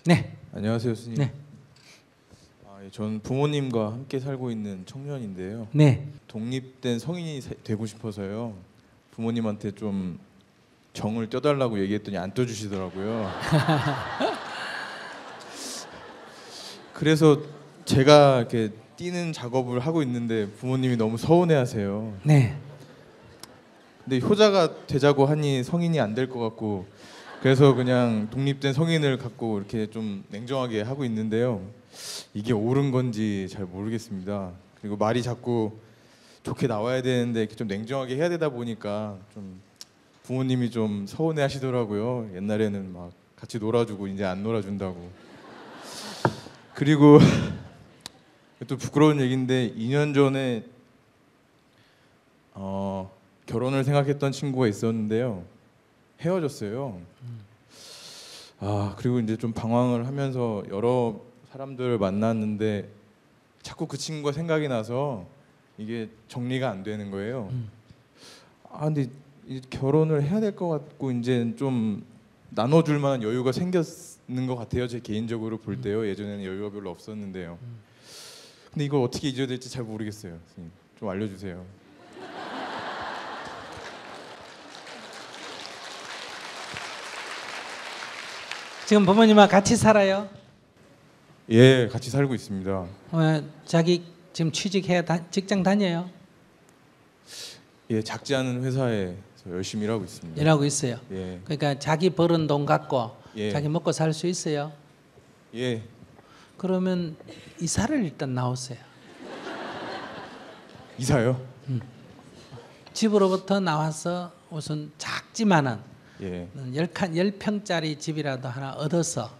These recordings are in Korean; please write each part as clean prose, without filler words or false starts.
네. 안녕하세요, 스님. 네. 전 부모님과 함께 살고 있는 청년인데요. 네. 독립된 성인이 되고 싶어서요. 부모님한테 좀 정을 떼달라고 얘기했더니 안 떼주시더라고요. 그래서 제가 이렇게 띄는 작업을 하고 있는데 부모님이 너무 서운해하세요. 네. 근데 효자가 되자고 하니 성인이 안 될 것 같고, 그래서 그냥 독립된 성인을 갖고 이렇게 좀 냉정하게 하고 있는데요. 이게 옳은 건지 잘 모르겠습니다. 그리고 말이 자꾸 좋게 나와야 되는데 이렇게 좀 냉정하게 해야 되다 보니까 좀 부모님이 좀 서운해 하시더라고요. 옛날에는 막 같이 놀아주고 이제 안 놀아준다고. 그리고 또 부끄러운 얘기인데 2년 전에 결혼을 생각했던 친구가 있었는데요. 헤어졌어요. 그리고 이제 좀 방황을 하면서 여러 사람들을 만났는데 자꾸 그 친구가 생각이 나서 이게 정리가 안 되는 거예요. 근데 결혼을 해야 될 것 같고 이제 좀 나눠줄 만한 여유가 생겼는 것 같아요. 제 개인적으로 볼 때요. 예전에는 여유가 별로 없었는데요. 근데 이걸 어떻게 잊어야 될지 잘 모르겠어요. 선생님, 좀 알려주세요. 지금 부모님과 같이 살아요? 예, 같이 살고 있습니다. 자기 지금 취직해 직장 다녀요? 예, 작지 않은 회사에서 열심히 일하고 있습니다. 일하고 있어요. 예. 그러니까 자기 벌은 돈 갖고 예. 자기 먹고 살 수 있어요? 예. 그러면 이사를 일단 나오세요. 이사요? 집으로부터 나와서 우선 작지만은 예. 10평짜리 집이라도 하나 얻어서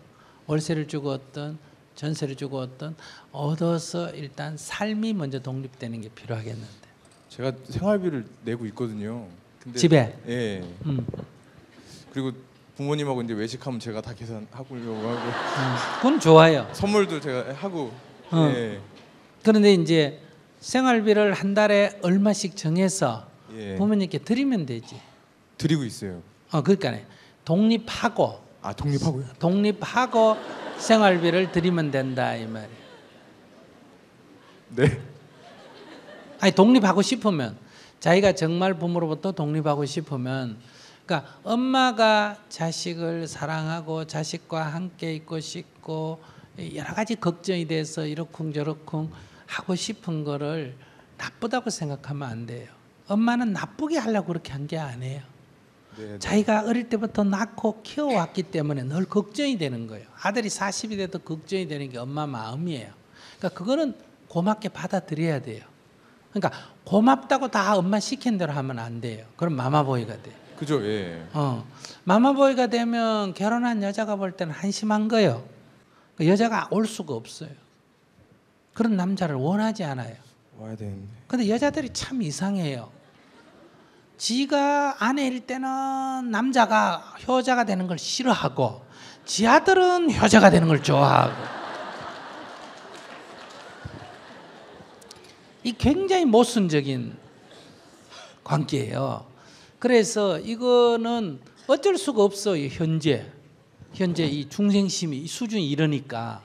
월세를 주고 얻든 전세를 주고 얻든 얻어서 일단 삶이 먼저 독립되는 게 필요하겠는데. 제가 생활비를 내고 있거든요. 근데 집에? 예. 그리고 부모님하고 이제 외식하면 제가 다 계산하려고 하고. 그건 좋아요. 선물도 제가 하고. 예. 그런데 이제 생활비를 한 달에 얼마씩 정해서 예. 부모님께 드리면 되지. 드리고 있어요. 그러니까 독립하고. 독립하고요? 독립하고 생활비를 드리면 된다 이 말이에요. 네. 아니 독립하고 싶으면 자기가 정말 부모로부터 독립하고 싶으면, 그러니까 엄마가 자식을 사랑하고 자식과 함께 있고 싶고 여러 가지 걱정이 돼서 이러쿵저러쿵 하고 싶은 거를 나쁘다고 생각하면 안 돼요. 엄마는 나쁘게 하려고 그렇게 한 게 아니에요. 네. 자기가 어릴 때부터 낳고 키워왔기 때문에 늘 걱정이 되는 거예요. 아들이 40이 돼도 걱정이 되는 게 엄마 마음이에요. 그러니까 그거는 고맙게 받아들여야 돼요. 그러니까 고맙다고 다 엄마 시킨 대로 하면 안 돼요. 그럼 마마보이가 돼요. 그죠, 예. 마마보이가 되면 결혼한 여자가 볼 때는 한심한 거예요. 여자가 올 수가 없어요. 그런 남자를 원하지 않아요. 와야 되는데. 근데 여자들이 참 이상해요. 지가 아내일 때는 남자가 효자가 되는 걸 싫어하고 지 아들은 효자가 되는 걸 좋아하고, 이 굉장히 모순적인 관계예요. 그래서 이거는 어쩔 수가 없어요. 현재 이 중생심이 이 수준이 이러니까.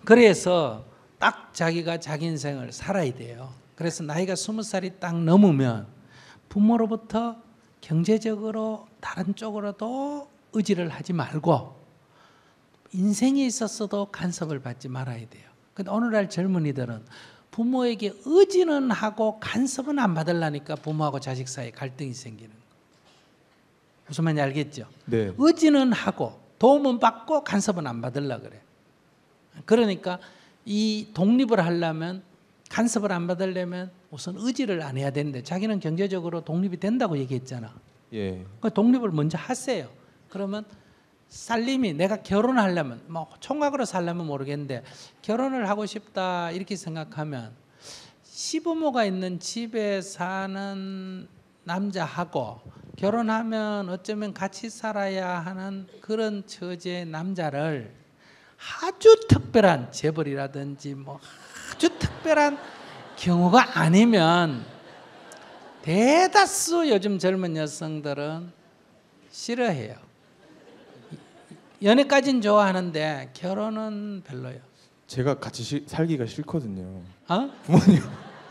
그래서 딱 자기가 자기 인생을 살아야 돼요. 그래서 나이가 20살이 딱 넘으면 부모로부터 경제적으로 다른 쪽으로도 의지를 하지 말고 인생에 있어서도 간섭을 받지 말아야 돼요. 근데 오늘날 젊은이들은 부모에게 의지는 하고 간섭은 안 받으려니까 부모하고 자식 사이에 갈등이 생기는 거. 무슨 말인지 알겠죠? 네. 의지는 하고 도움은 받고 간섭은 안 받으려고 그래. 그러니까 이 독립을 하려면, 간섭을 안 받으려면 우선 의지를 안 해야 되는데 자기는 경제적으로 독립이 된다고 얘기했잖아. 예. 그러니까 독립을 먼저 하세요. 그러면 살림이, 내가 결혼하려면 뭐 총각으로 살려면 모르겠는데 결혼을 하고 싶다 이렇게 생각하면 시부모가 있는 집에 사는 남자하고 결혼하면 어쩌면 같이 살아야 하는 그런 처지의 남자를 아주 특별한 재벌이라든지 뭐 아주 특별한 경우가 아니면 대다수 요즘 젊은 여성들은 싫어해요. 연애까지는 좋아하는데 결혼은 별로요. 제가 같이 살기가 싫거든요. 어? 부모님.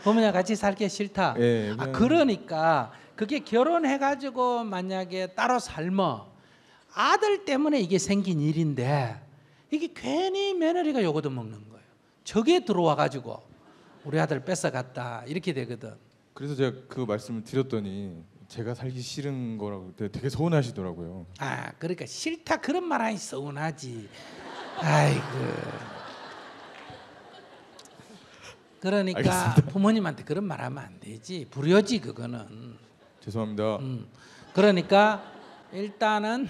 부모님 같이 살기 싫다. 예, 아, 그냥- 그러니까 그게 결혼해가지고 만약에 따로 살면 아들 때문에 이게 생긴 일인데 이게 괜히 며느리가 요거도 먹는 거예요. 저게 들어와가지고 우리 아들 뺏어갔다 이렇게 되거든. 그래서 제가 그 말씀을 드렸더니 제가 살기 싫은 거라고 되게 서운하시더라고요. 아, 그러니까 싫다 그런 말 하니 서운하지. 아이고. 그러니까 알겠습니다. 부모님한테 그런 말 하면 안 되지. 불효지 그거는. 죄송합니다. 그러니까 일단은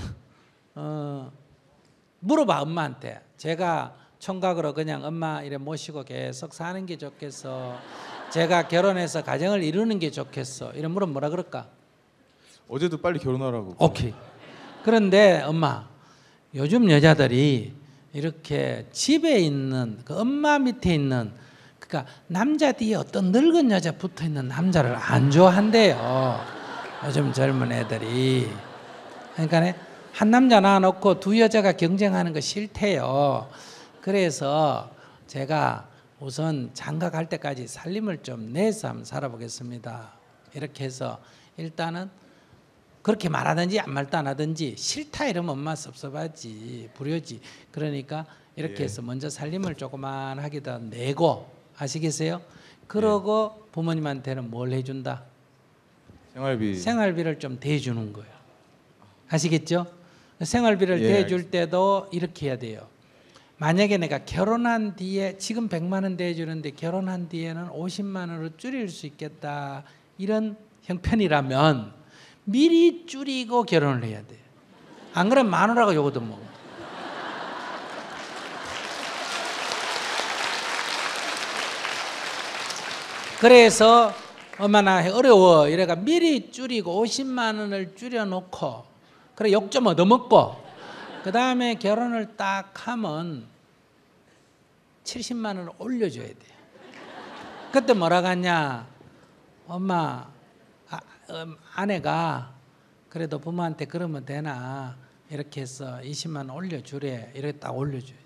물어봐 엄마한테. 제가 총각으로 그냥 엄마 이래 모시고 계속 사는 게 좋겠어. 제가 결혼해서 가정을 이루는 게 좋겠어. 이런 물으면 뭐라 그럴까? 어제도 빨리 결혼하라고. 오케이. 그런데 엄마, 요즘 여자들이 이렇게 집에 있는 그 엄마 밑에 있는 그러니까 남자 뒤에 어떤 늙은 여자 붙어 있는 남자를 안 좋아한대요. 요즘 젊은 애들이. 그러니까 한 남자 낳아놓고 두 여자가 경쟁하는 거 싫대요. 그래서 제가 우선 장가 갈 때까지 살림을 좀 내서 한번 살아보겠습니다. 이렇게 해서 일단은 그렇게 말하든지 안 말도 안 하든지 싫다 이러면 엄마 섭섭하지 불효지. 그러니까 이렇게 해서 먼저 살림을 조그만 하게다 내고 아시겠어요? 그러고 부모님한테는 뭘 해준다? 생활비. 생활비를 좀 대주는 거예요. 아시겠죠? 생활비를 예, 대줄 때도 이렇게 해야 돼요. 만약에 내가 결혼한 뒤에 지금 100만 원 대주는데 결혼한 뒤에는 50만 원으로 줄일 수 있겠다 이런 형편이라면 미리 줄이고 결혼을 해야 돼요. 안 그러면 마누라가 요거도 먹어. 그래서 엄마 나 어려워 이래가 미리 줄이고 50만 원을 줄여놓고 그래 욕 좀 얻어먹고 그 다음에 결혼을 딱 하면 70만 원을 올려줘야 돼. 그때 뭐라 하냐? 엄마 아내가 그래도 부모한테 그러면 되나 이렇게 해서 20만 원 올려주래. 이렇게 딱 올려줘요.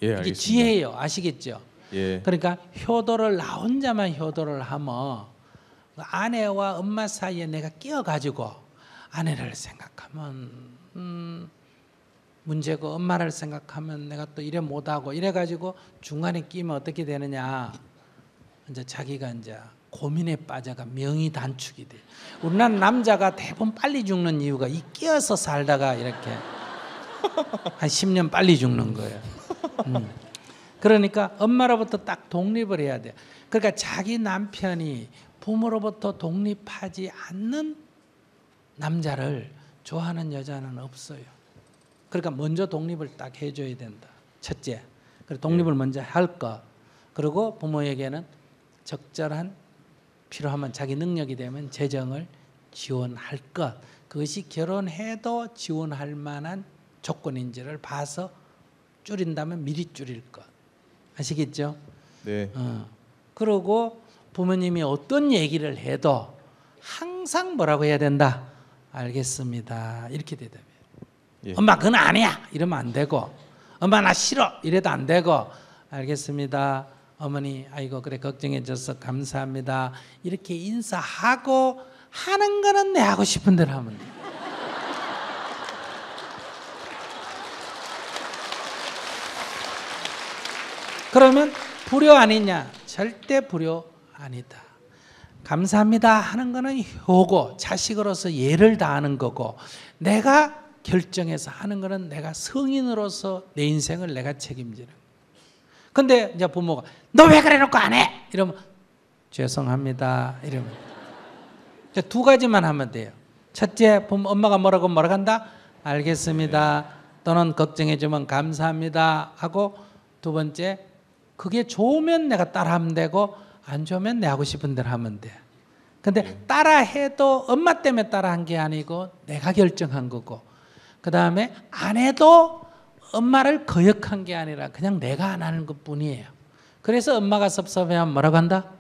예, 이게 알겠습니다. 지혜예요. 아시겠죠? 예. 그러니까 효도를 나 혼자만 효도를 하면 아내와 엄마 사이에 내가 끼어가지고 아내를 생각하면 문제고 엄마를 생각하면 내가 또 이래 못하고 이래가지고 중간에 끼면 어떻게 되느냐? 이제 자기가 이제 고민에 빠져가 명의 단축이 돼. 우리나라 남자가 대부분 빨리 죽는 이유가 이 끼어서 살다가 이렇게 한 10년 빨리 죽는 거예요. 그러니까 엄마로부터 딱 독립을 해야 돼. 그러니까 자기 남편이 부모로부터 독립하지 않는 남자를 좋아하는 여자는 없어요. 그러니까 먼저 독립을 딱 해줘야 된다. 첫째, 그리고 독립을 먼저 할 것. 그리고 부모에게는 적절한 필요하면 자기 능력이 되면 재정을 지원할 것. 그것이 결혼해도 지원할 만한 조건인지를 봐서 줄인다면 미리 줄일 것. 아시겠죠? 네. 그리고 부모님이 어떤 얘기를 해도 항상 뭐라고 해야 된다? 알겠습니다. 이렇게 대답해요. 예. 엄마 그건 아니야. 이러면 안 되고 엄마 나 싫어. 이래도 안 되고 알겠습니다. 어머니 아이고 그래 걱정해 줘서 감사합니다. 이렇게 인사하고 하는 거는 내 하고 싶은 대로 하면 돼. 그러면 불효 아니냐? 절대 불효 아니다. 감사합니다 하는 거는 효고 자식으로서 예를 다하는 거고 내가 결정해서 하는 거는 내가 성인으로서 내 인생을 내가 책임지는 거예요. 근데 이제 부모가 너 왜 그래 놓고 안 해? 이러면 죄송합니다. 이러면 이제 두 가지만 하면 돼요. 첫째, 엄마가 뭐라고 한다? 알겠습니다. 또는 걱정해 주면 감사합니다 하고 두 번째, 그게 좋으면 내가 따라하면 되고 안 좋으면 내 하고 싶은 대로 하면 돼. 근데 따라해도 엄마 때문에 따라한 게 아니고 내가 결정한 거고 그 다음에 안 해도 엄마를 거역한 게 아니라 그냥 내가 안 하는 것뿐이에요. 그래서 엄마가 섭섭해하면 뭐라고 한다?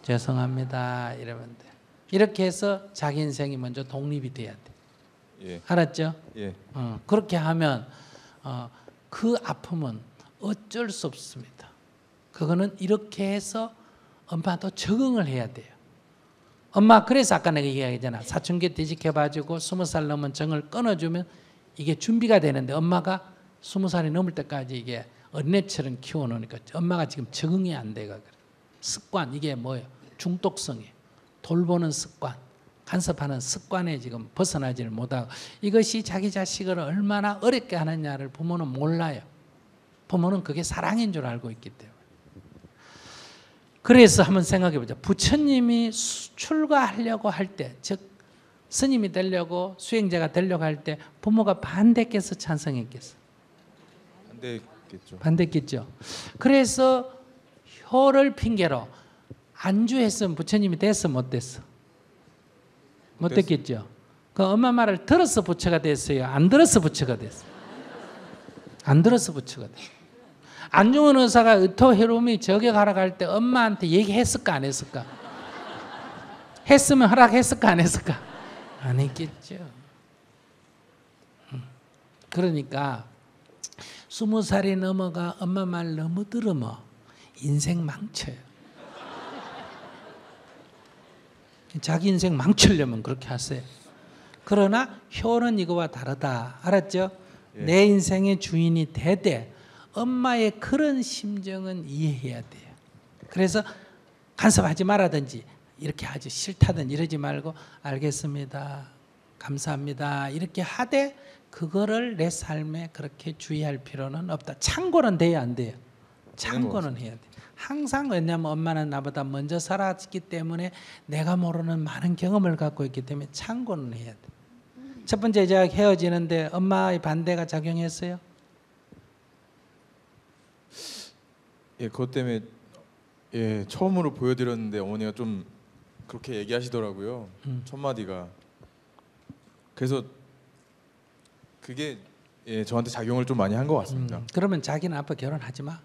죄송합니다 이러면 돼. 이렇게 해서 자기 인생이 먼저 독립이 돼야 돼. 예. 알았죠? 예. 그렇게 하면 그 아픔은 어쩔 수 없습니다. 그거는 이렇게 해서 엄마도 적응을 해야 돼요. 엄마 그래서 아까 내가 얘기하잖아. 사춘기 퇴직해가지고 20살 넘은 정을 끊어주면 이게 준비가 되는데 엄마가 20살이 넘을 때까지 이게 어린애처럼 키워놓으니까 엄마가 지금 적응이 안 돼가 그래. 습관 이게 뭐예요? 중독성이에요. 돌보는 습관, 간섭하는 습관에 지금 벗어나지를 못하고 이것이 자기 자식을 얼마나 어렵게 하느냐를 부모는 몰라요. 부모는 그게 사랑인 줄 알고 있기 때문에. 그래서 한번 생각해 보자. 부처님이 출가하려고 할 때, 즉 스님이 되려고 수행자가 되려고 할 때 부모가 반대했겠어, 찬성했겠어? 반대했겠죠. 반대했겠죠. 그래서 효를 핑계로 안주했으면 부처님이 됐어, 못 됐어? 못 됐겠죠. 그 엄마 말을 들어서 부처가 됐어요, 안 들어서 부처가 됐어? 안 들어서 부처가 됐어. 안중근 의사가 의토해롬이 저격하러 갈 때 엄마한테 얘기했을까 안 했을까? 했으면 허락했을까 안 했을까? 안 했겠죠. 그러니까 20살이 넘어가 엄마 말 너무 들으면 인생 망쳐요. 자기 인생 망치려면 그렇게 하세요. 그러나 효는 이거와 다르다. 알았죠? 예. 내 인생의 주인이 되되 엄마의 그런 심정은 이해해야 돼요. 그래서 간섭하지 말라든지 이렇게 하지 싫다든지 이러지 말고 알겠습니다. 감사합니다. 이렇게 하되 그거를 내 삶에 그렇게 주의할 필요는 없다. 참고는 돼야 안 돼요. 참고는 해야 돼. 항상 왜냐하면 엄마는 나보다 먼저 살았기 때문에 내가 모르는 많은 경험을 갖고 있기 때문에 참고는 해야 돼. 첫 번째 제가 헤어지는데 엄마의 반대가 작용했어요? 예, 그것 때문에 예, 처음으로 보여드렸는데 어머니가 좀 그렇게 얘기하시더라고요. 첫 마디가. 그래서 그게 예, 저한테 작용을 좀 많이 한 것 같습니다. 그러면 자기는 아빠 결혼하지 마.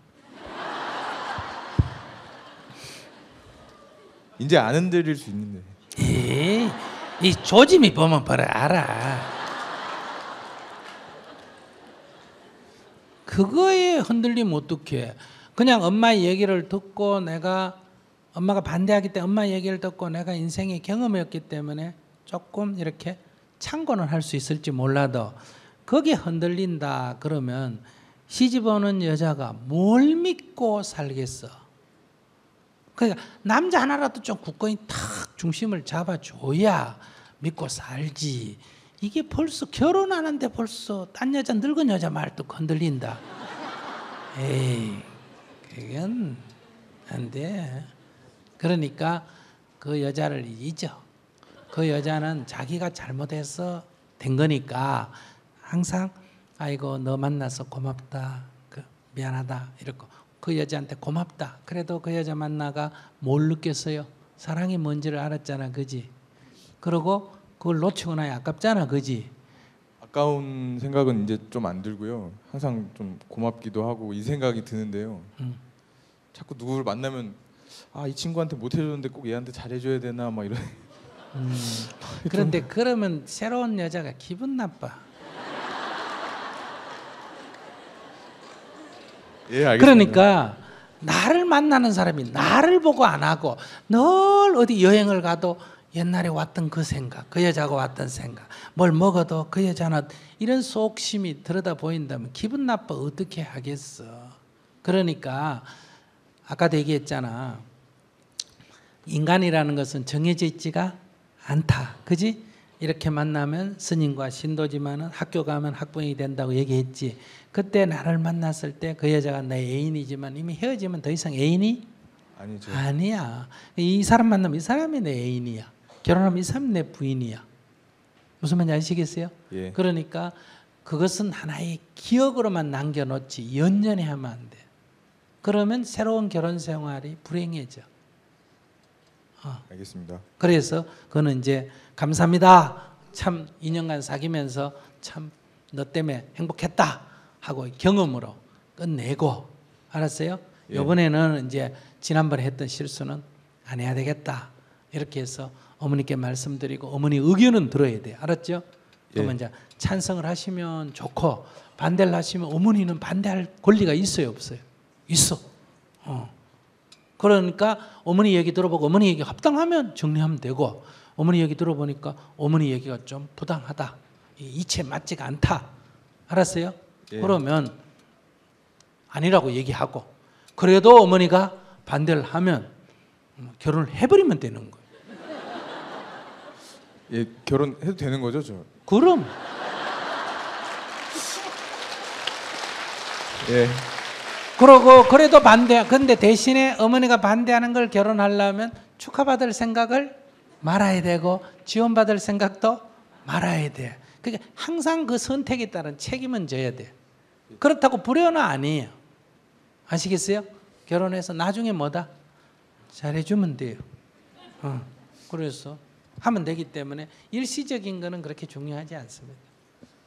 이제 안 흔들릴 수 있는데. 에이, 이 조짐이 보면 바로 알아. 그거에 흔들리면 어떡해. 그냥 엄마의 얘기를 듣고 내가 엄마가 반대하기 때문에 엄마의 얘기를 듣고 내가 인생의 경험이었기 때문에 조금 이렇게 참고는 할 수 있을지 몰라도 거기에 흔들린다 그러면 시집 오는 여자가 뭘 믿고 살겠어. 그러니까 남자 하나라도 좀 굳건히 탁 중심을 잡아줘야 믿고 살지. 이게 벌써 결혼하는데 벌써 딴 여자 늙은 여자 말도 흔들린다. 에이, 그건 안 돼. 그러니까 그 여자를 잊어. 그 여자는 자기가 잘못해서 된 거니까 항상 아이고 너 만나서 고맙다. 미안하다. 이렇게 그 여자한테 고맙다. 그래도 그 여자 만나가 뭘 느꼈어요? 사랑이 뭔지를 알았잖아. 그지? 그리고 그걸 놓치고 나야 아깝잖아. 그지? 아까운 생각은 이제 좀 안 들고요. 항상 좀 고맙기도 하고 이 생각이 드는데요. 자꾸 누구를 만나면 아, 이 친구한테 못 해줬는데 꼭 얘한테 잘해줘야 되나 막 이런. 그런데 그러면 새로운 여자가 기분 나빠. 예, 알겠습니다. 그러니까 나를 만나는 사람이 나를 보고 안 하고 늘 어디 여행을 가도 옛날에 왔던 그 생각, 그 여자가 왔던 생각, 뭘 먹어도 그 여자는 이런 속심이 들여다 보인다면 기분 나빠 어떻게 하겠어. 그러니까 아까도 얘기했잖아. 인간이라는 것은 정해져 있지가 않다. 그지? 이렇게 만나면 스님과 신도지만은 학교 가면 학부형이 된다고 얘기했지. 그때 나를 만났을 때 그 여자가 내 애인이지만 이미 헤어지면 더 이상 애인이? 아니죠. 아니야. 이 사람 만나면 이 사람이 내 애인이야. 결혼하면 이 사람이 내 부인이야. 무슨 말인지 아시겠어요? 예. 그러니까 그것은 하나의 기억으로만 남겨놓지 연연해 하면 안 돼. 그러면 새로운 결혼 생활이 불행해져. 알겠습니다. 그래서 그거는 이제 감사합니다. 참 2년간 사귀면서 참 너 때문에 행복했다 하고 경험으로 끝내고 알았어요? 예. 이번에는 이제 지난번에 했던 실수는 안 해야 되겠다. 이렇게 해서 어머니께 말씀드리고 어머니 의견은 들어야 돼. 알았죠? 그러면 이제 찬성을 하시면 좋고 반대를 하시면 어머니는 반대할 권리가 있어요, 없어요? 있어. 그러니까 어머니 얘기 들어보고 어머니 얘기 합당하면 정리하면 되고 어머니 얘기 들어보니까 어머니 얘기가 좀 부당하다. 이치에 맞지가 않다. 알았어요? 예. 그러면 아니라고 얘기하고 그래도 어머니가 반대를 하면 결혼을 해버리면 되는 거예요. 예, 결혼해도 되는 거죠, 저? 그럼 예. 그러고 그래도 반대. 근데 대신에 어머니가 반대하는 걸 결혼하려면 축하받을 생각을 말아야 되고 지원받을 생각도 말아야 돼. 그러니까 항상 그 선택에 따른 책임은 져야 돼. 그렇다고 불효는 아니에요. 아시겠어요? 결혼해서 나중에 뭐다? 잘해주면 돼요. 그래서 하면 되기 때문에 일시적인 거는 그렇게 중요하지 않습니다.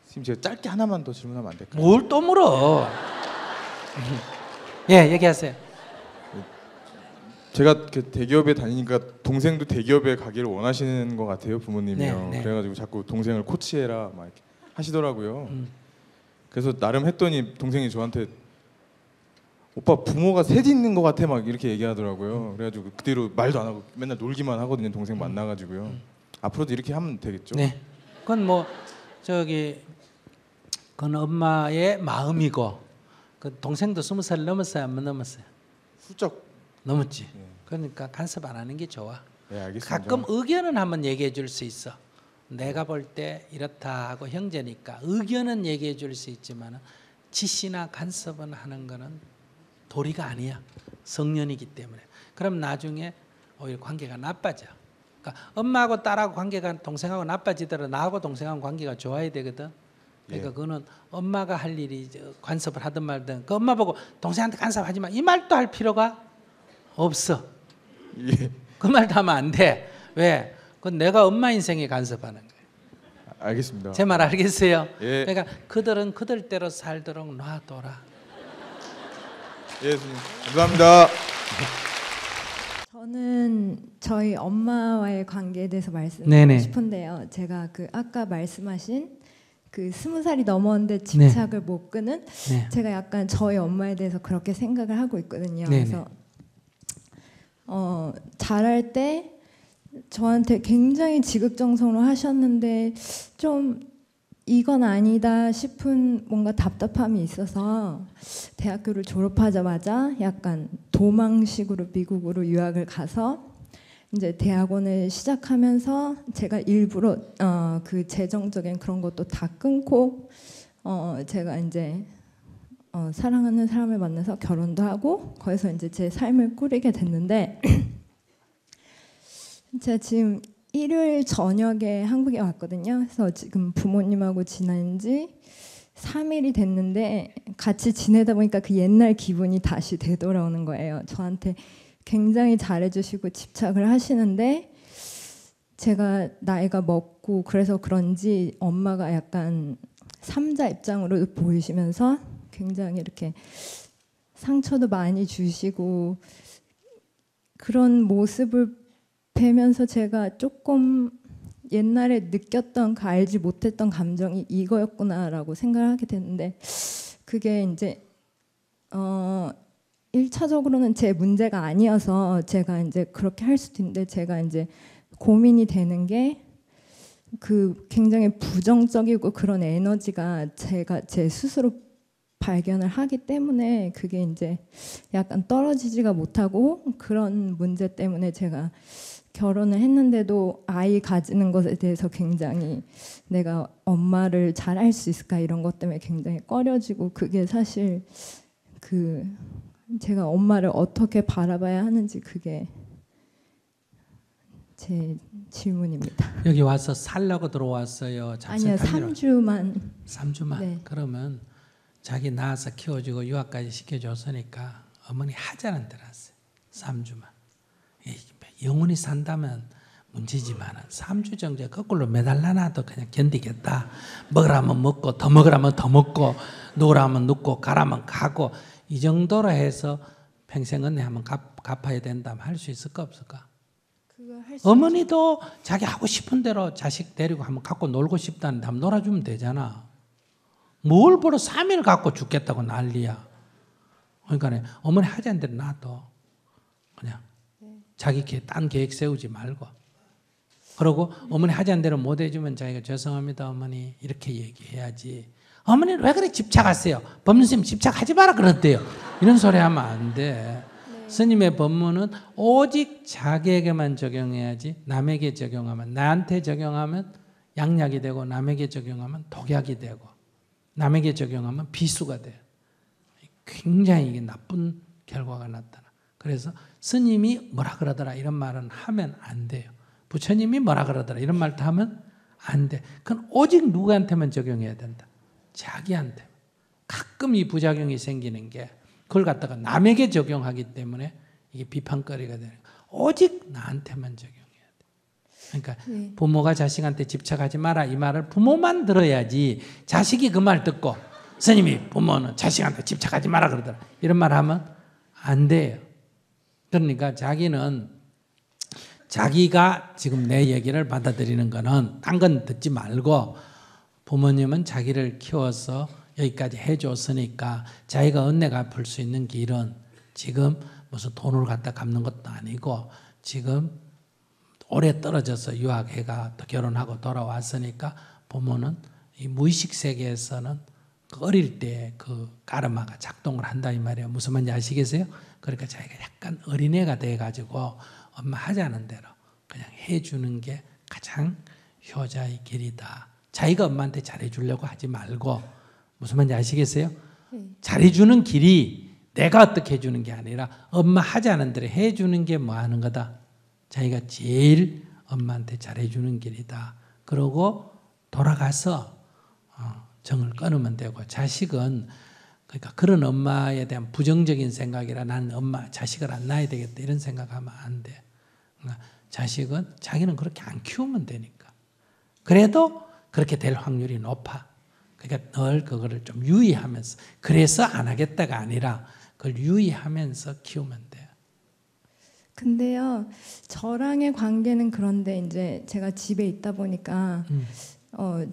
선생님 제가 짧게 하나만 더 질문하면 안 될까요? 뭘 또 물어? 예, 얘기하세요. 제가 그 대기업에 다니니까 동생도 대기업에 가기를 원하시는 것 같아요, 부모님이요. 네. 그래가지고 자꾸 동생을 코치해라 막 이렇게 하시더라고요. 그래서 나름 했더니 동생이 저한테 오빠 부모가 셋 있는 것 같아 막 이렇게 얘기하더라고요. 그래가지고 그대로 말도 안 하고 맨날 놀기만 하거든요, 동생 만나가지고요. 앞으로도 이렇게 하면 되겠죠? 네. 그건 뭐 그건 엄마의 마음이고 그 동생도 20살 넘었어요, 안 넘었어요? 훌쩍. 넘었지. 그러니까 간섭 안 하는 게 좋아. 네, 알겠습니다. 가끔 의견은 한번 얘기해 줄 수 있어. 내가 볼 때 이렇다 하고 형제니까 의견은 얘기해 줄 수 있지만 지시나 간섭은 하는 거는 도리가 아니야. 성년이기 때문에. 그럼 나중에 오히려 관계가 나빠져. 그러니까 엄마하고 딸하고 관계가 동생하고 나빠지더라도 나하고 동생하고 관계가 좋아야 되거든. 그러니까 그거는 엄마가 할 일이 간섭을 하든 말든 그 엄마 보고 동생한테 간섭하지 마 이 말도 할 필요가 없어. 예. 그 말도 하면 안 돼. 왜? 그건 내가 엄마 인생에 간섭하는 거예요. 알겠습니다. 제 말 알겠어요? 예. 그러니까 그들은 그들대로 살도록 놔둬라. 예, 선생님. 감사합니다. 저는 저희 엄마와의 관계에 대해서 말씀드리고 네네. 싶은데요. 제가 그 아까 말씀하신 그 20살이 넘었는데 집착을 못 끄는 네. 제가 약간 저희 엄마에 대해서 그렇게 생각을 하고 있거든요. 네네. 그래서 잘할 때 저한테 굉장히 지극정성으로 하셨는데 좀 이건 아니다 싶은 뭔가 답답함이 있어서 대학교를 졸업하자마자 약간 도망식으로 미국으로 유학을 가서 이제 대학원을 시작하면서 제가 일부러 그 재정적인 그런 것도 다 끊고 제가 이제 사랑하는 사람을 만나서 결혼도 하고 거기서 이제 제 삶을 꾸리게 됐는데 제가 지금 일요일 저녁에 한국에 왔거든요. 그래서 지금 부모님하고 지난 지 3일이 됐는데 같이 지내다 보니까 그 옛날 기분이 다시 되돌아오는 거예요. 저한테 굉장히 잘해주시고 집착을 하시는데 제가 나이가 먹고 그래서 그런지 엄마가 약간 삼자 입장으로 보이시면서 굉장히 이렇게 상처도 많이 주시고 그런 모습을 뵈면서 제가 조금 옛날에 느꼈던 그 알지 못했던 감정이 이거였구나라고 생각을 하게 됐는데 그게 이제 1차적으로는 제 문제가 아니어서 제가 이제 그렇게 할 수도 있는데 제가 이제 고민이 되는 게 그 굉장히 부정적이고 그런 에너지가 제가 제 스스로 발견을 하기 때문에 그게 이제 약간 떨어지지가 못하고 그런 문제 때문에 제가 결혼을 했는데도 아이 가지는 것에 대해서 굉장히 내가 엄마를 잘 할 수 있을까 이런 것 때문에 굉장히 꺼려지고 그게 사실 그 제가 엄마를 어떻게 바라봐야 하는지 그게 제 질문입니다. 여기 와서 살라고 들어왔어요. 아니요, 3주만. 3주만. 네. 그러면 자기 낳아서 키워주고 유학까지 시켜줬으니까 어머니 하자는 데로 왔어요. 3주만. 영원히 산다면 문제지만 3주 정도에 거꾸로 매달라놔도 그냥 견디겠다. 먹으라면 먹고 더 먹으라면 더 먹고 누우라면 눕고 가라면 가고 이 정도로 해서 평생 은혜 한번 갚아야 된다면 할 수 있을까 없을까? 그거 할 수 어머니도 자기 하고 싶은 대로 자식 데리고 한번 갖고 놀고 싶다는데 한번 놀아주면 되잖아. 뭘 보러 3일 갖고 죽겠다고 난리야. 그러니까 어머니 하자는 대로 놔둬. 그냥 자기 딴 계획 세우지 말고. 그러고 어머니 하자는 대로 못 해주면 자기가 죄송합니다 어머니 이렇게 얘기해야지. 어머니는 왜 그래 집착하세요? 법문스님 집착하지 마라 그랬대요. 이런 소리 하면 안 돼. 스님의 법문은 오직 자기에게만 적용해야지 남에게 적용하면 나한테 적용하면 양약이 되고 남에게 적용하면 독약이 되고 남에게 적용하면 비수가 돼. 굉장히 이게 나쁜 결과가 나타나. 그래서 스님이 뭐라 그러더라 이런 말은 하면 안 돼요. 부처님이 뭐라 그러더라 이런 말도 하면 안 돼. 그건 오직 누구한테만 적용해야 된다. 자기한테. 가끔 이 부작용이 생기는 게 그걸 갖다가 남에게 적용하기 때문에 이게 비판거리가 되는 거예요. 오직 나한테만 적용해야 돼. 그러니까 부모가 자식한테 집착하지 마라 이 말을 부모만 들어야지 자식이 그 말 듣고 스님이 부모는 자식한테 집착하지 마라 그러더라 이런 말 하면 안 돼요. 그러니까 자기는 자기가 지금 내 얘기를 받아들이는 거는 딴 건 듣지 말고 부모님은 자기를 키워서 여기까지 해줬으니까 자기가 은혜 갚을 수 있는 길은 지금 무슨 돈을 갖다 갚는 것도 아니고 지금 오래 떨어져서 유학해가 또 결혼하고 돌아왔으니까 부모는 이 무의식 세계에서는 그 어릴 때 그 까르마가 작동을 한다 이 말이에요. 무슨 말인지 아시겠어요? 그러니까 자기가 약간 어린애가 돼가지고 엄마 하자는 대로 그냥 해주는 게 가장 효자의 길이다. 자기가 엄마한테 잘해주려고 하지 말고 무슨 말인지 아시겠어요? 잘해주는 길이 내가 어떻게 해주는 게 아니라 엄마 하자는 대로 해주는 게 뭐 하는 거다. 자기가 제일 엄마한테 잘해주는 길이다. 그러고 돌아가서 정을 끊으면 되고 자식은 그러니까 그런 엄마에 대한 부정적인 생각이라 나는 엄마 자식을 안 낳아야 되겠다 이런 생각하면 안 돼. 그러니까 자식은 자기는 그렇게 안 키우면 되니까. 그래도 그렇게 될 확률이 높아. 그러니까 늘 그거를 좀 유의하면서 그래서 안 하겠다가 아니라 그걸 유의하면서 키우면 돼요. 근데요, 저랑의 관계는 그런데 이제 제가 집에 있다 보니까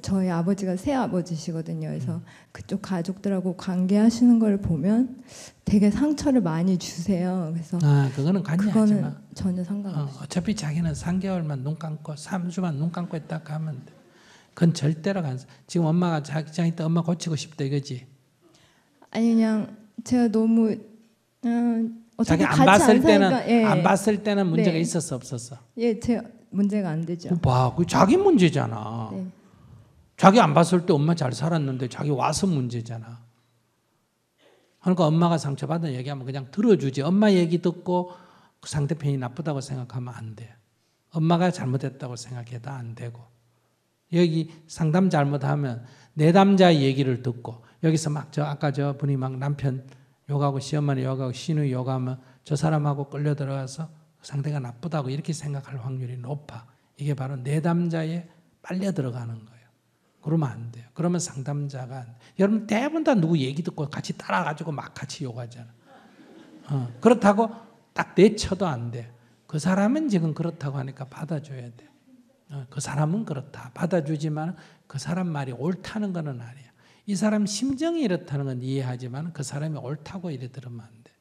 저희 아버지가 새아버지시거든요. 그래서 그쪽 가족들하고 관계하시는 걸 보면 되게 상처를 많이 주세요. 그래서 그거는 관여하지 그거는 마. 전혀 상관없어요. 어차피 자기는 3개월만 눈 감고 3주만 눈 감고 있다 가면 돼. 그건 절대로 안. 지금 엄마가 자기 때 엄마 고치고 싶다 이거지. 아니 그냥 제가 너무 자기 어차피 안 같이 봤을 안 때는 사니까, 예. 안 봤을 때는 문제가 네. 있었어 없었어. 예, 제 문제가 안 되죠. 봐, 그 자기 문제잖아. 네. 자기 안 봤을 때 엄마 잘 살았는데 자기 와서 문제잖아. 그러니까 엄마가 상처받은 얘기하면 그냥 들어주지. 엄마 얘기 듣고 그 상대편이 나쁘다고 생각하면 안 돼. 엄마가 잘못했다고 생각해도 안 되고. 여기 상담 잘못하면 내담자 얘기를 듣고 여기서 막 아까 저 분이 막 남편 욕하고 시어머니 욕하고 시누이 욕하면 저 사람하고 끌려 들어가서 상대가 나쁘다고 이렇게 생각할 확률이 높아. 이게 바로 내담자에 빨려 들어가는 거예요. 그러면 안 돼요. 그러면 상담자가 안 돼. 여러분 대부분 다 누구 얘기 듣고 같이 따라가지고 막 같이 욕하잖아. 그렇다고 딱 내쳐도 안 돼. 그 사람은 지금 그렇다고 하니까 받아줘야 돼. 그 사람은 그렇다. 받아주지만 그 사람 말이 옳다는 건 아니야. 이 사람 심정이 이렇다는 건 이해하지만 그 사람이 옳다고 이래 들으면 안 돼.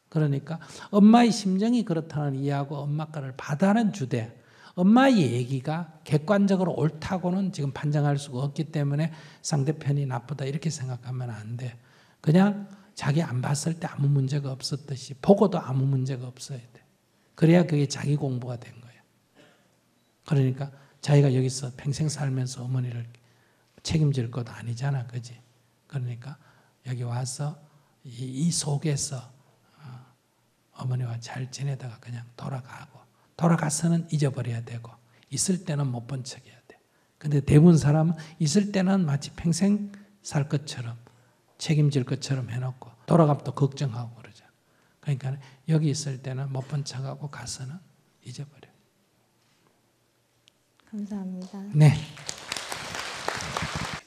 그러니까 엄마의 심정이 그렇다는 이해하고 엄마 거를 받아는 주되 엄마의 얘기가 객관적으로 옳다고는 지금 판정할 수가 없기 때문에 상대편이 나쁘다 이렇게 생각하면 안 돼. 그냥 자기 안 봤을 때 아무 문제가 없었듯이 보고도 아무 문제가 없어야 돼. 그래야 그게 자기 공부가 된 거야. 그러니까 자기가 여기서 평생 살면서 어머니를 책임질 것 아니잖아. 그지? 그러니까 여기 와서 이 속에서 어머니와 잘 지내다가 그냥 돌아가서는 잊어버려야 되고 있을 때는 못 본 척해야 돼. 근데 대부분 사람은 있을 때는 마치 평생 살 것처럼 책임질 것처럼 해놓고 돌아가면 또 걱정하고 그러죠. 그러니까 여기 있을 때는 못 본 척하고 가서는 잊어버려. 감사합니다. 네.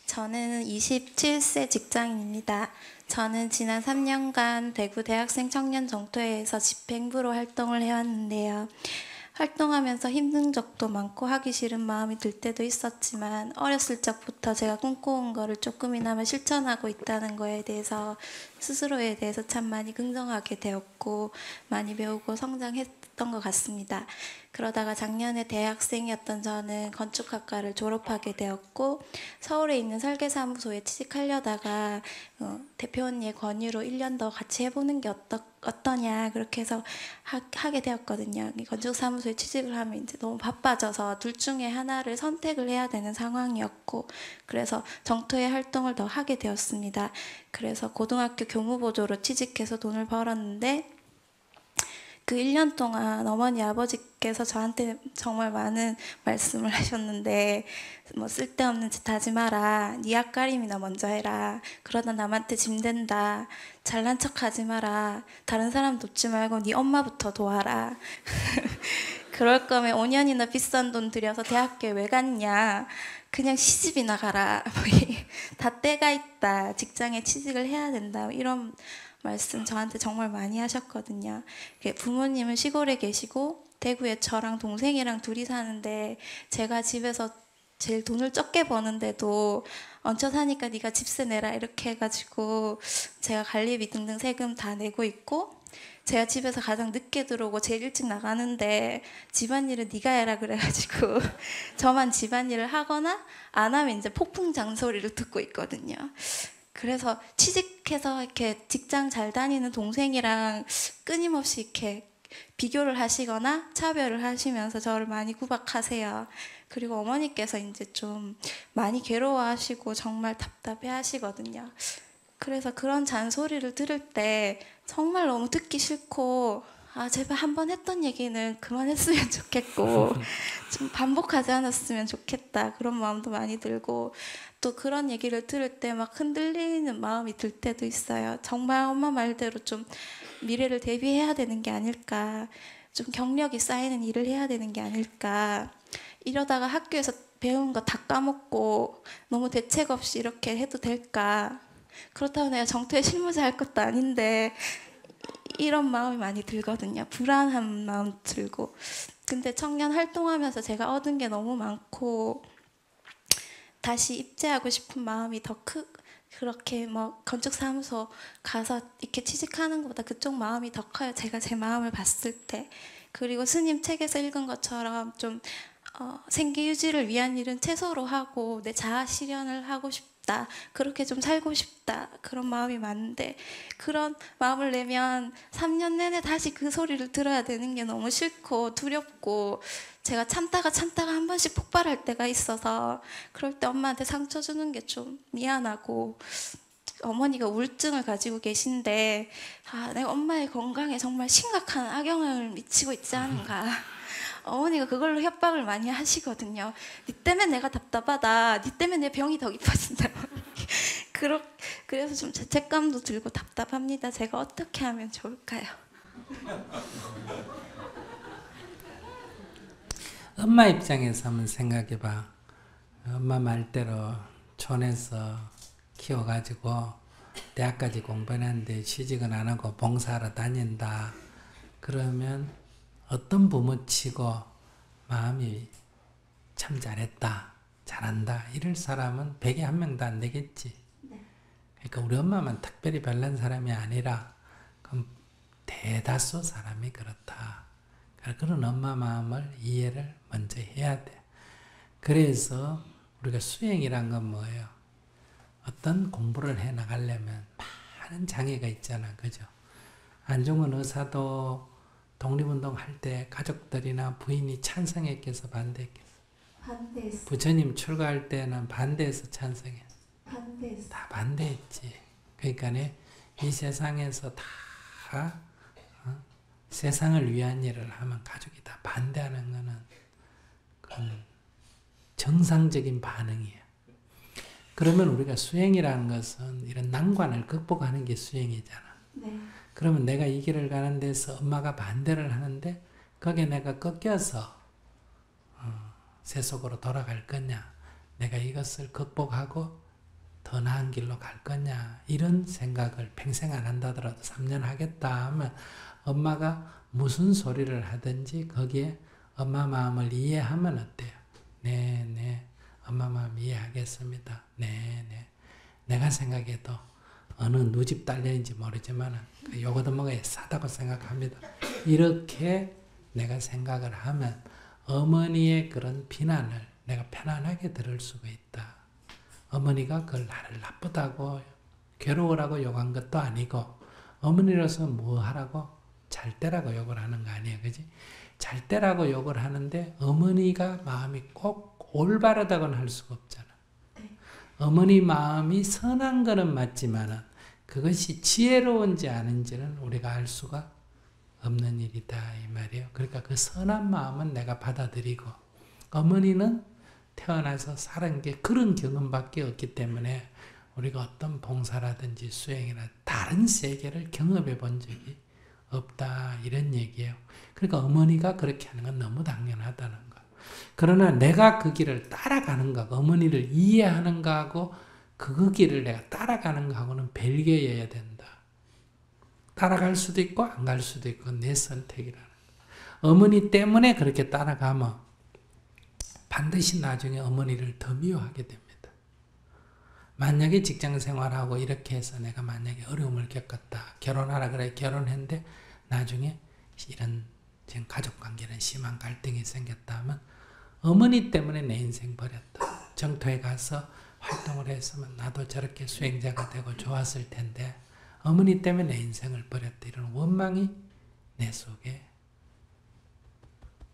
저는 27세 직장인입니다. 저는 지난 3년간 대구 대학생 청년 정토회에서 집행부로 활동을 해왔는데요. 활동하면서 힘든 적도 많고 하기 싫은 마음이 들 때도 있었지만 어렸을 적부터 제가 꿈꿔온 거를 조금이나마 실천하고 있다는 거에 대해서 스스로에 대해서 참 많이 긍정하게 되었고 많이 배우고 성장했던 것 같습니다. 그러다가 작년에 대학생이었던 저는 건축학과를 졸업하게 되었고 서울에 있는 설계사무소에 취직하려다가 대표 언니의 권유로 1년 더 같이 해보는 게 어떠냐 그렇게 해서 하게 되었거든요. 건축사무소에 취직을 하면 이제 너무 바빠져서 둘 중에 하나를 선택을 해야 되는 상황이었고 그래서 정토의 활동을 더 하게 되었습니다. 그래서 고등학교 교무보조로 취직해서 돈을 벌었는데 그 1년 동안 어머니 아버지께서 저한테 정말 많은 말씀을 하셨는데 뭐 쓸데없는 짓 하지 마라. 네 앞가림이나 먼저 해라. 그러다 남한테 짐된다. 잘난 척 하지 마라. 다른 사람 돕지 말고 네 엄마부터 도와라. 그럴 거면 5년이나 비싼 돈 들여서 대학교에 왜 갔냐. 그냥 시집이나 가라. 다 때가 있다. 직장에 취직을 해야 된다. 이런 말씀 저한테 정말 많이 하셨거든요. 부모님은 시골에 계시고 대구에 저랑 동생이랑 둘이 사는데 제가 집에서 제일 돈을 적게 버는데도 얹혀 사니까 네가 집세 내라 이렇게 해가지고 제가 관리비 등등 세금 다 내고 있고 제가 집에서 가장 늦게 들어오고 제일 일찍 나가는데 집안일은 네가 해라 그래가지고 저만 집안일을 하거나 안 하면 이제 폭풍 잔소리를 듣고 있거든요. 그래서 취직해서 이렇게 직장 잘 다니는 동생이랑 끊임없이 이렇게 비교를 하시거나 차별을 하시면서 저를 많이 구박하세요. 그리고 어머니께서 이제 좀 많이 괴로워하시고 정말 답답해 하시거든요. 그래서 그런 잔소리를 들을 때 정말 너무 듣기 싫고 아 제발 한 번 했던 얘기는 그만했으면 좋겠고 좀 반복하지 않았으면 좋겠다 그런 마음도 많이 들고 또 그런 얘기를 들을 때 막 흔들리는 마음이 들 때도 있어요. 정말 엄마 말대로 좀 미래를 대비해야 되는 게 아닐까 좀 경력이 쌓이는 일을 해야 되는 게 아닐까 이러다가 학교에서 배운 거 다 까먹고 너무 대책 없이 이렇게 해도 될까 그렇다고 내가 정토에 실무자 할 것도 아닌데 이런 마음이 많이 들거든요. 불안한 마음 들고 근데 청년 활동하면서 제가 얻은 게 너무 많고 다시 입재하고 싶은 마음이 더 그렇게 뭐 건축사무소 가서 이렇게 취직하는 것보다 그쪽 마음이 더 커요. 제가 제 마음을 봤을 때 그리고 스님 책에서 읽은 것처럼 좀 생계 유지를 위한 일은 최소로 하고 내 자아 실현을 하고 싶다. 그렇게 좀 살고 싶다. 그런 마음이 많은데 그런 마음을 내면 3년 내내 다시 그 소리를 들어야 되는 게 너무 싫고 두렵고 제가 참다가 한 번씩 폭발할 때가 있어서 그럴 때 엄마한테 상처 주는 게 좀 미안하고 어머니가 우울증을 가지고 계신데 내가 엄마의 건강에 정말 심각한 악영향을 미치고 있지 않은가 어머니가 그걸로 협박을 많이 하시거든요. 니 때문에 내가 답답하다. 니 때문에 내 병이 더 깊어진다. 그래서 좀 죄책감도 들고 답답합니다. 제가 어떻게 하면 좋을까요? 엄마 입장에서 한번 생각해봐. 엄마 말대로 촌에서 키워가지고 대학까지 공부했는데 취직은 안 하고 봉사하러 다닌다. 그러면 어떤 부모치고 마음이 참 잘했다, 잘한다 이럴 사람은 100에 1명도 안 되겠지. 그러니까 우리 엄마만 특별히 별난 사람이 아니라 그럼 대다수 사람이 그렇다. 그런 엄마 마음을 이해를 먼저 해야 돼. 그래서 우리가 수행이란 건 뭐예요? 어떤 공부를 해 나가려면 많은 장애가 있잖아. 그죠? 안중근 의사도 독립운동 할 때 가족들이나 부인이 찬성했겠어, 반대했겠어? 반대했어. 부처님 출가할 때는 반대해서 찬성했어. 반대했어. 다 반대했지. 그러니까 이 세상에서 다 세상을 위한 일을 하면 가족이 다 반대하는 거는 그건 정상적인 반응이에요. 그러면 우리가 수행이라는 것은 이런 난관을 극복하는 게 수행이잖아. 네. 그러면 내가 이 길을 가는 데서 엄마가 반대를 하는데 거기에 내가 꺾여서 세속으로 돌아갈 거냐, 내가 이것을 극복하고 더 나은 길로 갈 거냐, 이런 생각을 평생 안 한다더라도 3년 하겠다 하면 엄마가 무슨 소리를 하든지 거기에 엄마 마음을 이해하면 어때요? 네, 엄마 마음 이해하겠습니다. 네. 내가 생각해도 어느 누집 딸려인지 모르지만 요거도 먹어야 싸다고 생각합니다. 이렇게 내가 생각을 하면 어머니의 그런 비난을 내가 편안하게 들을 수가 있다. 어머니가 그걸 나를 나쁘다고 괴로우라고 욕한 것도 아니고 어머니로서 뭐 하라고? 잘 때라고 욕을 하는 거 아니에요. 그지? 잘 때라고 욕을 하는데 어머니가 마음이 꼭 올바르다고는 할 수가 없잖아. 어머니 마음이 선한 거는 맞지만은 그것이 지혜로운지 아닌지는 우리가 알 수가 없는 일이다 이 말이에요. 그러니까 그 선한 마음은 내가 받아들이고 어머니는 태어나서 살은 게 그런 경험밖에 없기 때문에 우리가 어떤 봉사라든지 수행이나 다른 세계를 경험해 본 적이 없다 이런 얘기예요. 그러니까 어머니가 그렇게 하는 건 너무 당연하다는 거. 그러나 내가 그 길을 따라가는 거하고 어머니를 이해하는 거하고 그 길을 내가 따라가는 거하고는 별개여야 된다. 따라갈 수도 있고 안 갈 수도 있고 내 선택이라는 거. 어머니 때문에 그렇게 따라가면 반드시 나중에 어머니를 더 미워하게 됩니다. 만약에 직장 생활하고 이렇게 해서 내가 만약에 어려움을 겪었다. 결혼하라 그래 결혼했는데 나중에 이런 지금 가족관계는 심한 갈등이 생겼다 하면 어머니 때문에 내 인생 버렸다. 정토에 가서 활동을 했으면 나도 저렇게 수행자가 되고 좋았을 텐데 어머니 때문에 내 인생을 버렸다. 이런 원망이 내 속에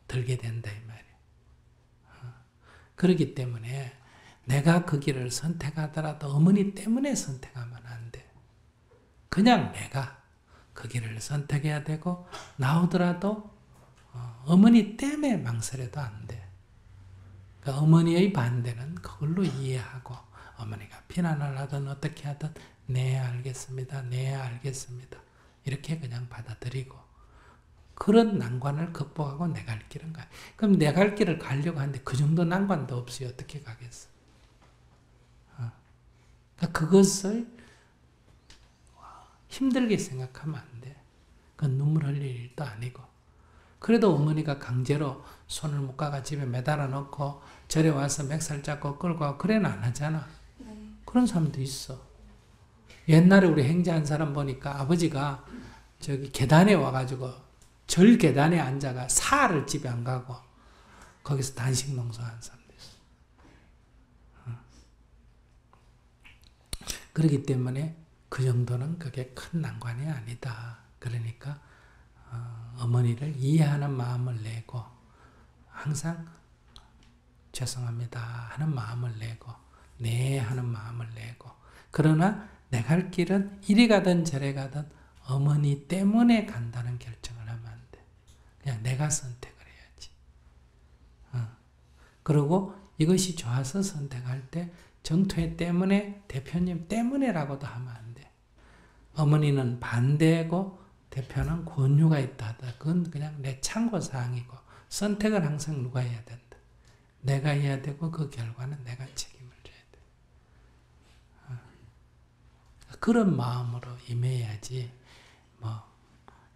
들게 된다 이 말이에요. 그렇기 때문에 내가 그 길을 선택하더라도 어머니 때문에 선택하면 안 돼. 그냥 내가 그 길을 선택해야 되고 나오더라도 어머니 때문에 망설여도 안 돼. 그러니까 어머니의 반대는 그걸로 이해하고 어머니가 비난을 하든 어떻게 하든 네 알겠습니다. 네 알겠습니다. 이렇게 그냥 받아들이고 그런 난관을 극복하고 내 갈 길은 가. 그럼 내 갈 길을 가려고 하는데 그 정도 난관도 없이 어떻게 가겠어? 그러니까 그것을 힘들게 생각하면 안 돼. 그건 눈물 흘릴 일도 아니고. 그래도 어머니가 강제로 손을 묶어가 집에 매달아 놓고 절에 와서 맥살 잡고 끌고 가고 그래는 안 하잖아. 그런 사람도 있어. 옛날에 우리 행자한 사람 보니까 아버지가 저기 계단에 와가지고 절 계단에 앉아가 사흘을 집에 안 가고 거기서 단식 농사하는 사람도 있어. 그렇기 때문에 그 정도는 그게 큰 난관이 아니다. 그러니까 어머니를 이해하는 마음을 내고 항상 죄송합니다 하는 마음을 내고 네 하는 마음을 내고 그러나 내 갈 길은 이리 가든 저리 가든 어머니 때문에 간다는 결정을 하면 안 돼. 그냥 내가 선택을 해야지. 그리고 이것이 좋아서 선택할 때 정토회 때문에 대표님 때문에라고도 하면 안 돼. 어머니는 반대고 대표는 권유가 있다. 그건 그냥 내 참고사항이고 선택을 항상 누가 해야 된다. 내가 해야 되고 그 결과는 내가 책임을 져야 돼. 그런 마음으로 임해야지 뭐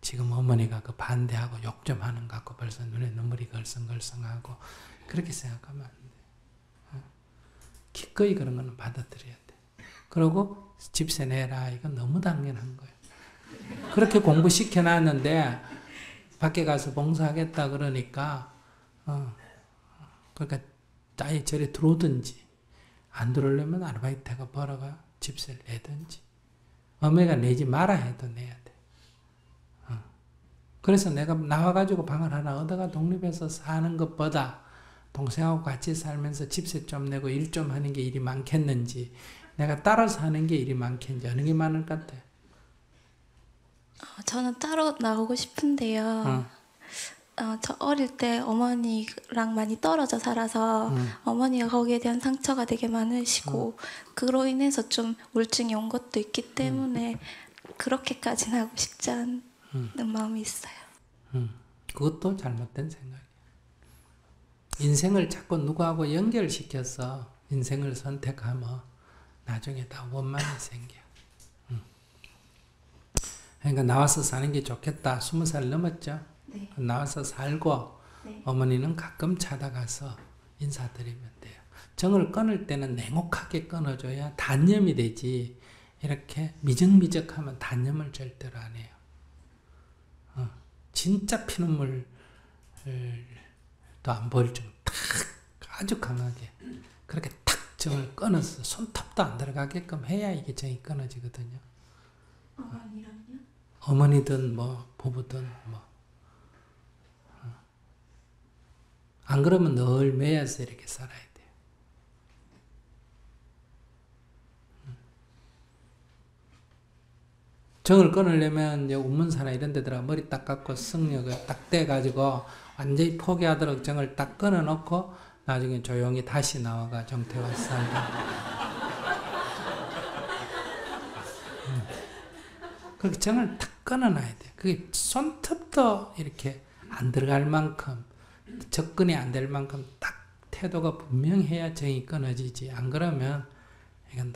지금 어머니가 그 반대하고 욕 좀 하는 것 같고 벌써 눈에 눈물이 걸성걸성하고 그렇게 생각하면 안 돼. 기꺼이 그런 거는 받아들여야 돼. 그리고 집세 내라. 이건 너무 당연한 거예요. 그렇게 공부시켜놨는데 밖에 가서 봉사하겠다 그러니까 그러니까 아예 절에 들어오든지 안 들어오려면 아르바이트가 벌어가 집세를 내든지 어머니가 내지 마라 해도 내야 돼. 그래서 내가 나와가지고 방을 하나 얻어가 독립해서 사는 것보다 동생하고 같이 살면서 집세 좀 내고 일 좀 하는 게 일이 많겠는지 내가 따라서 하는 게 일이 많겠는지 어느 게 많을 것 같아? 저는 따로 나오고 싶은데요. 저 어릴 때 어머니랑 많이 떨어져 살아서 어머니가 거기에 대한 상처가 되게 많으시고 그로 인해서 좀 우울증이 온 것도 있기 때문에 그렇게까지는 하고 싶지 않은 마음이 있어요. 그것도 잘못된 생각이야. 인생을 자꾸 누구하고 연결시켜서 인생을 선택하면 나중에 다 원망이 생겨. 그러니까 나와서 사는 게 좋겠다. 20살 넘었죠? 네. 나와서 살고 네. 어머니는 가끔 찾아가서 인사드리면 돼요. 정을 끊을 때는 냉혹하게 끊어줘야 단념이 되지, 이렇게 미적미적하면 단념을 절대로 안 해요. 진짜 피눈물 또 안 보일 정도 탁 아주 강하게 그렇게 탁 정을 끊어서 손톱도 안 들어가게끔 해야 이게 정이 끊어지거든요. 어머니랑요? 어머니든 뭐 부부든 뭐. 안 그러면 늘 매여서 이렇게 살아야 돼요. 정을 끊으려면 이제 운문사나 이런 데다가 머리 딱 감고 승력을 딱 떼가지고 완전히 포기하도록 정을 딱 끊어놓고 나중에 조용히 다시 나와가 정태와 살고. 그렇게 정을 딱 끊어놔야 돼요. 그게 손톱도 이렇게 안 들어갈 만큼, 접근이 안 될 만큼 딱 태도가 분명해야 정이 끊어지지. 안 그러면 이건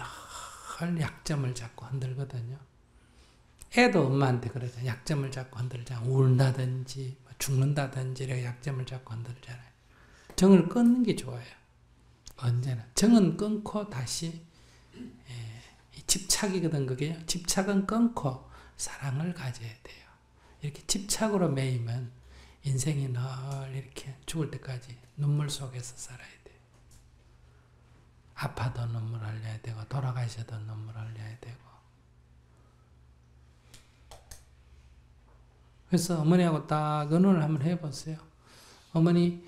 늘 약점을 잡고 흔들거든요. 애도 엄마한테 그러잖아요. 약점을 잡고 흔들잖아요. 울다든지 죽는다든지 이렇게 약점을 잡고 흔들잖아요. 정을 끊는 게 좋아요. 언제나. 정은 끊고 다시 집착이거든 그게요. 집착은 끊고 사랑을 가져야 돼요. 이렇게 집착으로 매이면 인생이 늘 이렇게 죽을 때까지 눈물 속에서 살아야 돼요. 아파도 눈물 흘려야 되고 돌아가셔도 눈물 흘려야 되고. 그래서 어머니하고 딱 의논을 한번 해보세요. 어머니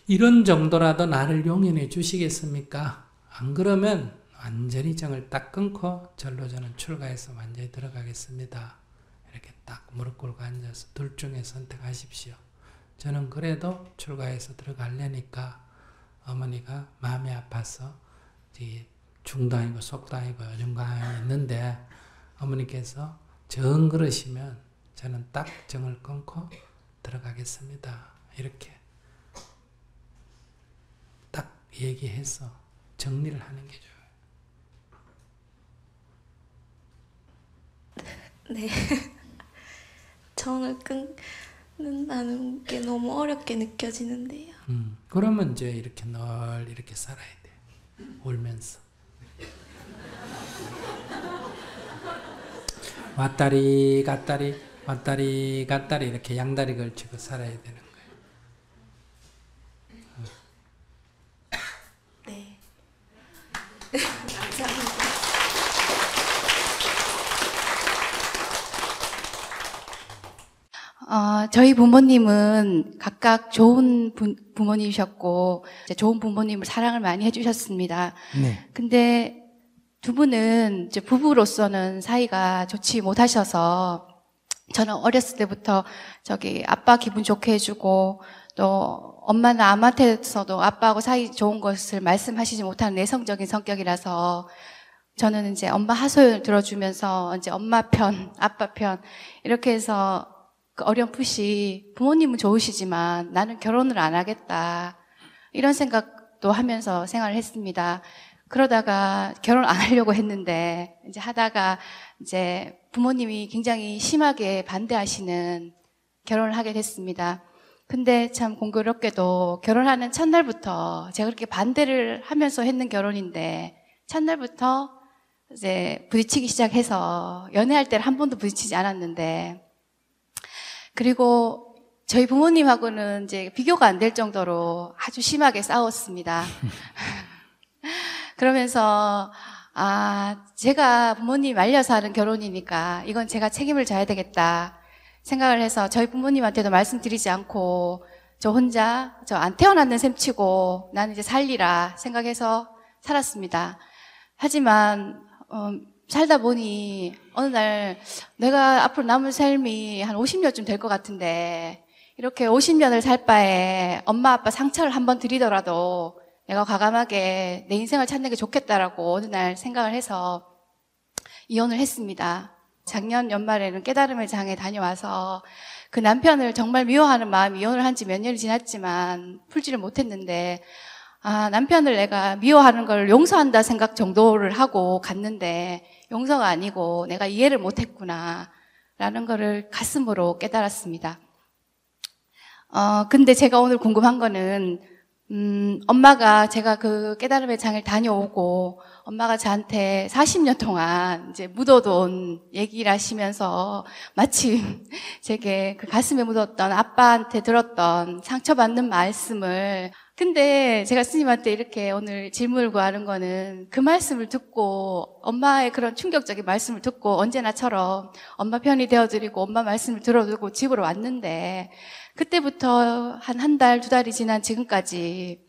이런 정도라도 나를 용인해 주시겠습니까? 안 그러면 완전히 정을 딱 끊고 절로 저는 출가해서 완전히 들어가겠습니다. 이렇게 딱 무릎 꿇고 앉아서 둘 중에 선택하십시오. 저는 그래도 출가해서 들어가려니까 어머니가 마음이 아파서 중도 아니고 속도 아니고 어중간하게 있는데 어머니께서 정 그러시면 저는 딱 정을 끊고 들어가겠습니다. 이렇게 딱 얘기해서 정리를 하는 게 좋아요. 네. 정을 끊는다는 게 너무 어렵게 느껴지는데요. 그러면 이제 이렇게 늘 이렇게 살아야 돼. 울면서. 왔다리 갔다리 왔다리 갔다리 이렇게 양다리 걸치고 살아야 되는 거예요. 네. 감사합니다. 저희 부모님은 각각 좋은 부모님이셨고 이제 좋은 부모님을 사랑을 많이 해주셨습니다. 네. 근데 두 분은 이제 부부로서는 사이가 좋지 못하셔서 저는 어렸을 때부터 아빠 기분 좋게 해주고 또 엄마는 남한테서도 아빠하고 사이 좋은 것을 말씀하시지 못하는 내성적인 성격이라서 저는 이제 엄마 하소연을 들어주면서 이제 엄마 편, 아빠 편 이렇게 해서 어렴풋이 부모님은 좋으시지만 나는 결혼을 안 하겠다 이런 생각도 하면서 생활을 했습니다. 그러다가 결혼 안 하려고 했는데 이제 하다가 이제 부모님이 굉장히 심하게 반대하시는 결혼을 하게 됐습니다. 근데 참 공교롭게도 결혼하는 첫날부터 제가 그렇게 반대를 하면서 했는 결혼인데 첫날부터 이제 부딪히기 시작해서 연애할 때는 한 번도 부딪히지 않았는데 그리고 저희 부모님하고는 이제 비교가 안 될 정도로 아주 심하게 싸웠습니다. 그러면서 제가 부모님 말려서 하는 결혼이니까 이건 제가 책임을 져야 되겠다 생각을 해서 저희 부모님한테도 말씀드리지 않고 저 혼자 안 태어났는 셈 치고 나는 이제 살리라 생각해서 살았습니다. 하지만 살다 보니 어느 날 내가 앞으로 남을 삶이 한 50년쯤 될 것 같은데 이렇게 50년을 살 바에 엄마 아빠 상처를 한번 드리더라도 내가 과감하게 내 인생을 찾는 게 좋겠다라고 어느 날 생각을 해서 이혼을 했습니다. 작년 연말에는 깨달음의 장에 다녀와서 그 남편을 정말 미워하는 마음이 이혼을 한 지 몇 년이 지났지만 풀지를 못했는데 남편을 내가 미워하는 걸 용서한다 생각 정도를 하고 갔는데 용서가 아니고 내가 이해를 못했구나 라는 거를 가슴으로 깨달았습니다. 근데 제가 오늘 궁금한 거는, 엄마가 제가 그 깨달음의 장을 다녀오고, 엄마가 저한테 40년 동안 이제 묻어둔 얘기를 하시면서, 마침 제게 그 가슴에 묻었던 아빠한테 들었던 상처받는 말씀을, 근데 제가 스님한테 이렇게 오늘 질문을 구하는 거는 그 말씀을 듣고, 엄마의 그런 충격적인 말씀을 듣고 언제나처럼 엄마 편이 되어드리고 엄마 말씀을 들어두고 집으로 왔는데, 그때부터 한 달, 2달이 지난 지금까지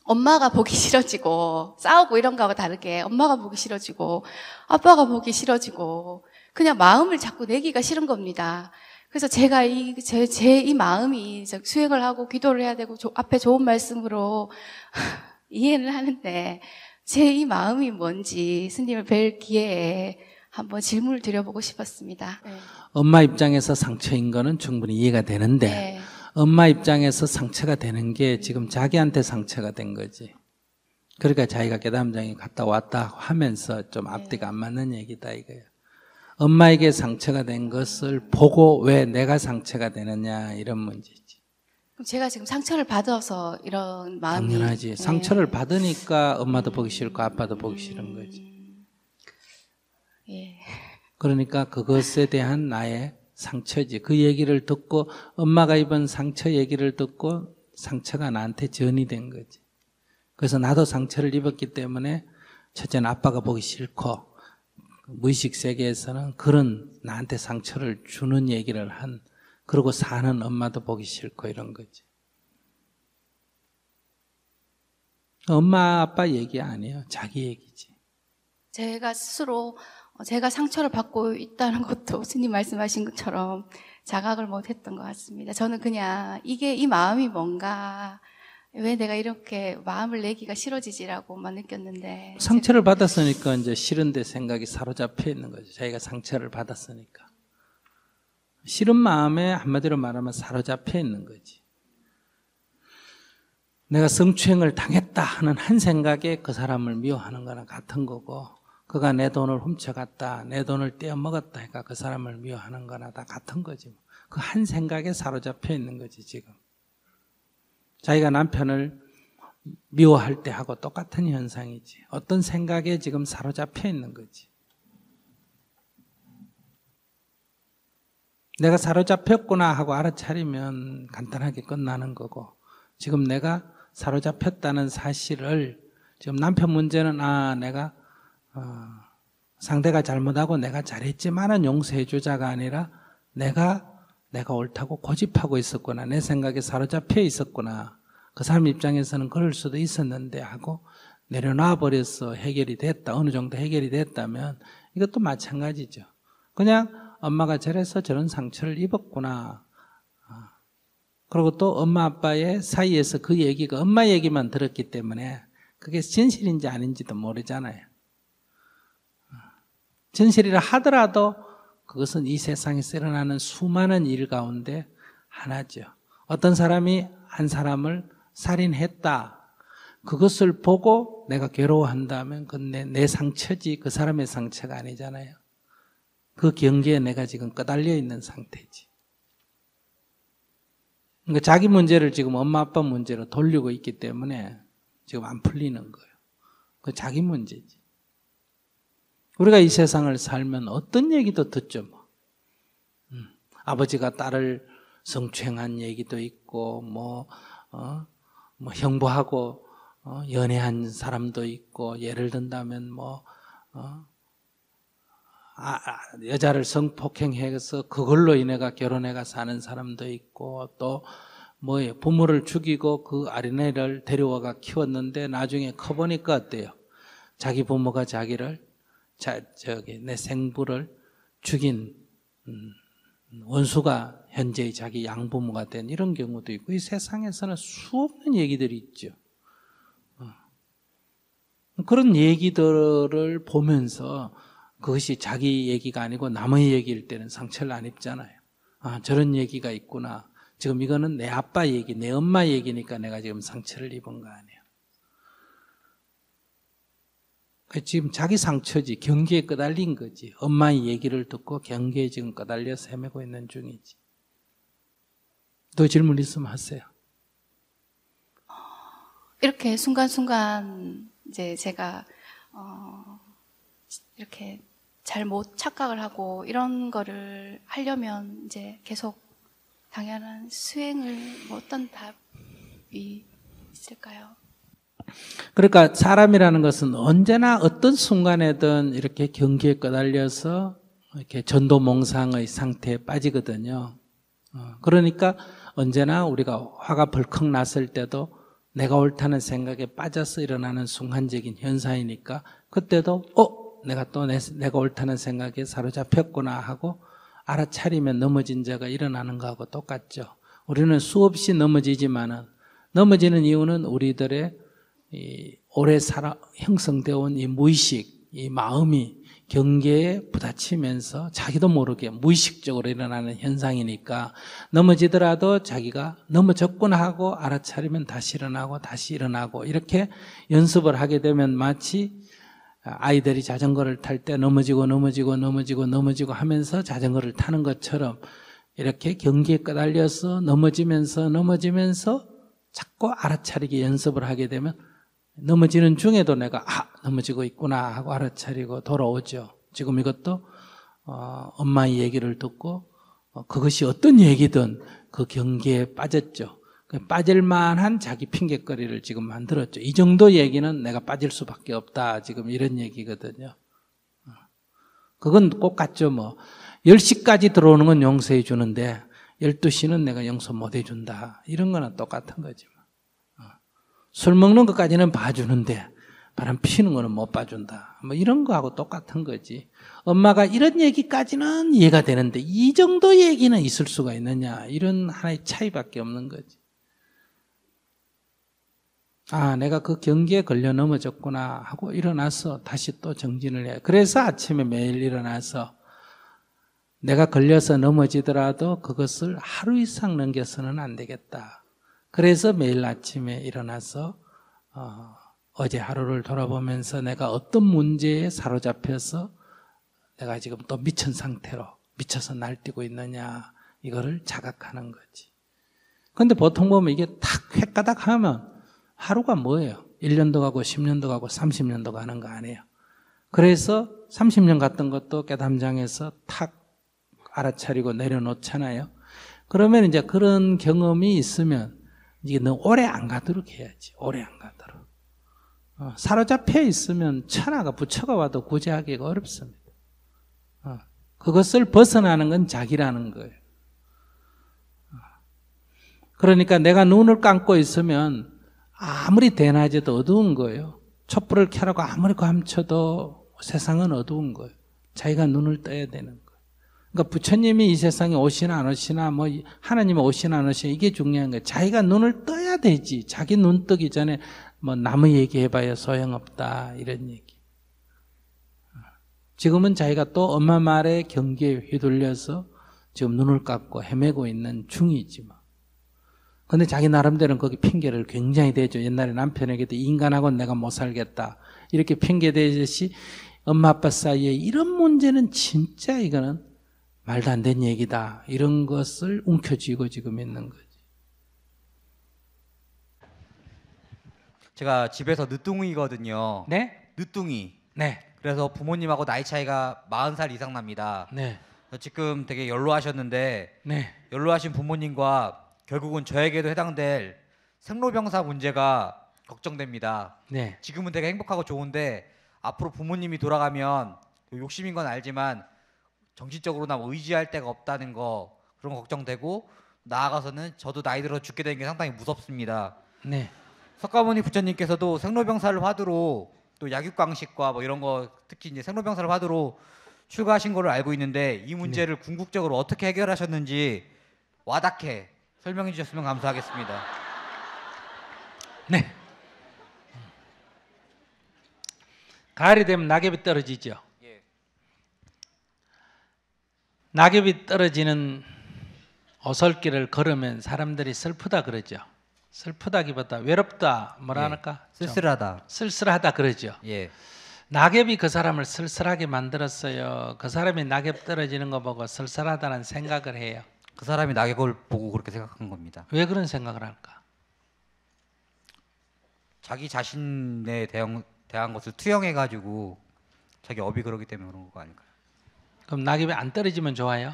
엄마가 보기 싫어지고, 싸우고 이런 거하고 다르게 엄마가 보기 싫어지고, 아빠가 보기 싫어지고, 그냥 마음을 자꾸 내기가 싫은 겁니다. 그래서 제가 제 이 마음이 수행을 하고 기도를 해야 되고, 앞에 좋은 말씀으로 이해를 하는데, 제 이 마음이 뭔지 스님을 뵐 기회에 한번 질문을 드려보고 싶었습니다. 네. 엄마 입장에서 상처인 거는 충분히 이해가 되는데 네. 엄마 입장에서 상처가 되는 게 지금 자기한테 상처가 된 거지. 그러니까 자기가 깨달음장에 갔다 왔다 하면서 좀 앞뒤가 안 맞는 얘기다 이거예요. 엄마에게 상처가 된 것을 보고 왜 내가 상처가 되느냐 이런 문제지. 그럼 제가 지금 상처를 받아서 이런 마음이. 당연하지. 네. 상처를 받으니까 엄마도 보기 싫고 아빠도 보기 싫은 거지. 예. 그러니까 그것에 대한 나의 상처지. 그 얘기를 듣고 엄마가 입은 상처 얘기를 듣고 상처가 나한테 전이 된 거지. 그래서 나도 상처를 입었기 때문에 첫째는 아빠가 보기 싫고 무의식 세계에서는 그런 나한테 상처를 주는 얘기를 한 그러고 사는 엄마도 보기 싫고 이런 거지. 엄마 아빠 얘기 아니에요. 자기 얘기지. 제가 스스로 제가 상처를 받고 있다는 것도 스님 말씀하신 것처럼 자각을 못했던 것 같습니다. 저는 그냥 이 마음이 뭔가, 왜 내가 이렇게 마음을 내기가 싫어지지라고만 느꼈는데, 상처를 받았으니까 이제 싫은데 생각이 사로잡혀 있는 거죠. 자기가 상처를 받았으니까. 싫은 마음에 한마디로 말하면 사로잡혀 있는 거지. 내가 성추행을 당했다 하는 한 생각에 그 사람을 미워하는 거나 같은 거고, 그가 내 돈을 훔쳐갔다, 내 돈을 떼어먹었다 하니까 그 사람을 미워하는 거나 다 같은 거지. 그 한 생각에 사로잡혀 있는 거지 지금. 자기가 남편을 미워할 때 하고 똑같은 현상이지. 어떤 생각에 지금 사로잡혀 있는 거지. 내가 사로잡혔구나 하고 알아차리면 간단하게 끝나는 거고, 지금 내가 사로잡혔다는 사실을, 지금 남편 문제는 내가 상대가 잘못하고 내가 잘했지만은 용서해 주자가 아니라 내가 옳다고 고집하고 있었구나, 내 생각에 사로잡혀 있었구나, 그 사람 입장에서는 그럴 수도 있었는데 하고 내려놔 버려서 해결이 됐다, 어느 정도 해결이 됐다면 이것도 마찬가지죠. 그냥 엄마가 저래서 저런 상처를 입었구나, 그리고 또 엄마 아빠의 사이에서 그 얘기가 엄마 얘기만 들었기 때문에 그게 진실인지 아닌지도 모르잖아요. 진실이라 하더라도 그것은 이 세상에서 일어나는 수많은 일 가운데 하나죠. 어떤 사람이 한 사람을 살인했다, 그것을 보고 내가 괴로워한다면 그건 내 상처지, 그 사람의 상처가 아니잖아요. 그 경계에 내가 지금 끄달려 있는 상태지. 그러니까 자기 문제를 지금 엄마 아빠 문제로 돌리고 있기 때문에 지금 안 풀리는 거예요. 그 자기 문제지. 우리가 이 세상을 살면 어떤 얘기도 듣죠. 뭐. 아버지가 딸을 성추행한 얘기도 있고, 뭐 형부하고 연애한 사람도 있고, 예를 든다면 여자를 성폭행해서 그걸로 인해가 결혼해가 사는 사람도 있고, 또 부모를 죽이고 그 어린애를 데려와가 키웠는데 나중에 커보니까 어때요? 자기 부모가 자기를 내 생부를 죽인 원수가 현재의 자기 양부모가 된 이런 경우도 있고, 이 세상에서는 수없는 얘기들이 있죠. 그런 얘기들을 보면서 그것이 자기 얘기가 아니고 남의 얘기일 때는 상처를 안 입잖아요. 저런 얘기가 있구나. 지금 이거는 내 아빠 얘기, 내 엄마 얘기니까 내가 지금 상처를 입은 거 아니에요. 지금 자기 상처지, 경계에 끄달린 거지. 엄마의 얘기를 듣고 경계에 지금 끄달려서 헤매고 있는 중이지. 또 질문 있으면 하세요. 이렇게 순간순간 이제 제가 이렇게 잘못 착각을 하고 이런 거를 하려면 이제 계속 당연한 수행을 뭐 어떤 답이 있을까요? 그러니까 사람이라는 것은 언제나 어떤 순간에든 이렇게 경계에 끄달려서 이렇게 전도몽상의 상태에 빠지거든요. 그러니까 언제나 우리가 화가 벌컥 났을 때도 내가 옳다는 생각에 빠져서 일어나는 순간적인 현상이니까 그때도 내가 또 내가 옳다는 생각에 사로잡혔구나 하고 알아차리면 넘어진 자가 일어나는 거하고 똑같죠. 우리는 수없이 넘어지지만은 넘어지는 이유는 우리들의 이 오래 형성되어 온 이 무의식, 이 마음이 경계에 부딪히면서 자기도 모르게 무의식적으로 일어나는 현상이니까 넘어지더라도 자기가 넘어졌구나 하고 알아차리면 다시 일어나고 다시 일어나고 이렇게 연습을 하게 되면 마치 아이들이 자전거를 탈 때 넘어지고 하면서 자전거를 타는 것처럼 이렇게 경계에 끄달려서 넘어지면서 자꾸 알아차리게 연습을 하게 되면 넘어지는 중에도 내가 넘어지고 있구나 하고 알아차리고 돌아오죠. 지금 이것도 엄마의 얘기를 듣고 그것이 어떤 얘기든 그 경계에 빠졌죠. 빠질 만한 자기 핑계거리를 지금 만들었죠. 이 정도 얘기는 내가 빠질 수밖에 없다. 지금 이런 얘기거든요. 그건 꼭 같죠. 뭐 10시까지 들어오는 건 용서해 주는데 12시는 내가 용서 못 해준다. 이런 거는 똑같은 거지. 술 먹는 것까지는 봐주는데 바람 피는 거는 못 봐준다. 뭐 이런 거하고 똑같은 거지. 엄마가 이런 얘기까지는 이해가 되는데 이 정도 얘기는 있을 수가 있느냐. 이런 하나의 차이밖에 없는 거지. 내가 그 경계에 걸려 넘어졌구나 하고 일어나서 다시 또 정진을 해. 그래서 아침에 매일 일어나서 내가 걸려서 넘어지더라도 그것을 하루 이상 넘겨서는 안 되겠다. 그래서 매일 아침에 일어나서 어제 하루를 돌아보면서 내가 어떤 문제에 사로잡혀서 내가 지금 또 미친 상태로 미쳐서 날뛰고 있느냐 이거를 자각하는 거지. 그런데 보통 보면 이게 탁 획가닥 하면 하루가 뭐예요? 1년도 가고 10년도 가고 30년도 가는 거 아니에요. 그래서 30년 갔던 것도 깨담장에서 탁 알아차리고 내려놓잖아요. 그러면 이제 그런 경험이 있으면 이게 너무 오래 안 가도록 해야지. 오래 안 가도록. 사로잡혀 있으면 천하가 부처가 와도 구제하기가 어렵습니다. 그것을 벗어나는 건 자기라는 거예요. 그러니까 내가 눈을 감고 있으면 아무리 대낮에도 어두운 거예요. 촛불을 켜라고 아무리 감춰도 세상은 어두운 거예요. 자기가 눈을 떠야 되는 거예요. 그러니까 부처님이 이 세상에 오시나 안 오시나 뭐 하나님이 오시나 안 오시나 이게 중요한 거예요. 자기가 눈을 떠야 되지. 자기 눈 뜨기 전에 뭐 남의 얘기해봐야 소용없다 이런 얘기. 지금은 자기가 또 엄마 말에 경계에 휘둘려서 지금 눈을 감고 헤매고 있는 중이지 뭐. 근데 자기 나름대로는 거기 핑계를 굉장히 대죠. 옛날에 남편에게도 인간하고는 내가 못 살겠다 이렇게 핑계 대듯이 엄마 아빠 사이에 이런 문제는 진짜 이거는 말도 안 되는 얘기다. 이런 것을 움켜쥐고 지금 있는 거지. 제가 집에서 늦둥이거든요. 네? 늦둥이. 네. 그래서 부모님하고 나이 차이가 40살 이상 납니다. 네. 지금 되게 연로하셨는데 네. 연로하신 부모님과 결국은 저에게도 해당될 생로병사 문제가 걱정됩니다. 네. 지금은 되게 행복하고 좋은데 앞으로 부모님이 돌아가면 욕심인 건 알지만 정신적으로나 의지할 데가 없다는 거 그런 거 걱정되고 나아가서는 저도 나이 들어 죽게 되는 게 상당히 무섭습니다. 네. 석가모니 부처님께서도 생로병사를 화두로 또 약육강식과 뭐 이런 거 특히 이제 생로병사를 화두로 출가하신 걸로 알고 있는데 이 문제를 궁극적으로 어떻게 해결하셨는지 와닿게 설명해 주셨으면 감사하겠습니다. 네. 가을이 되면 낙엽이 떨어지죠. 예. 낙엽이 떨어지는 오솔길을 걸으면 사람들이 슬프다 그러죠. 슬프다기보다 외롭다 뭐라 할까? 쓸쓸하다. 쓸쓸하다 그러죠. 예. 낙엽이 그 사람을 쓸쓸하게 만들었어요. 그 사람이 낙엽 떨어지는 거 보고 쓸쓸하다는 생각을 해요. 그 사람이 낙엽을 보고 그렇게 생각한 겁니다. 왜 그런 생각을 할까? 자기 자신에 대한 것을 투영해가지고 자기 업이 그러기 때문에 그런 거 아닐까요? 그럼 낙엽이 안 떨어지면 좋아요?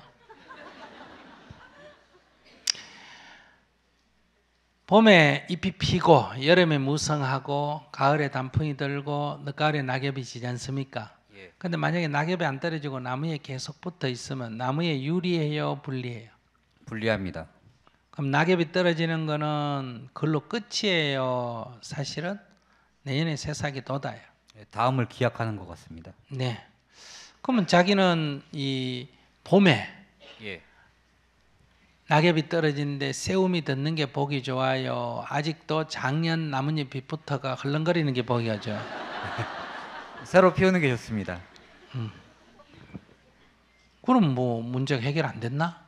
봄에 잎이 피고 여름에 무성하고 가을에 단풍이 들고 늦가을에 낙엽이 지지 않습니까? 예. 근데 만약에 낙엽이 안 떨어지고 나무에 계속 붙어 있으면 나무에 유리해요, 불리해요? 불리합니다. 그럼 낙엽이 떨어지는 거는 그걸로 끝이에요? 사실은 내년에 새싹이 돋아요. 예, 다음을 기약하는 것 같습니다. 네. 그러면 자기는 이 봄에 예. 낙엽이 떨어지는데 새움이 돋는 게 보기 좋아요? 아직도 작년 나뭇잎이 붙어가 흘렁거리는 게 보기가 좋아요? 새로 피우는 게 좋습니다. 그럼 뭐 문제가 해결 안 됐나?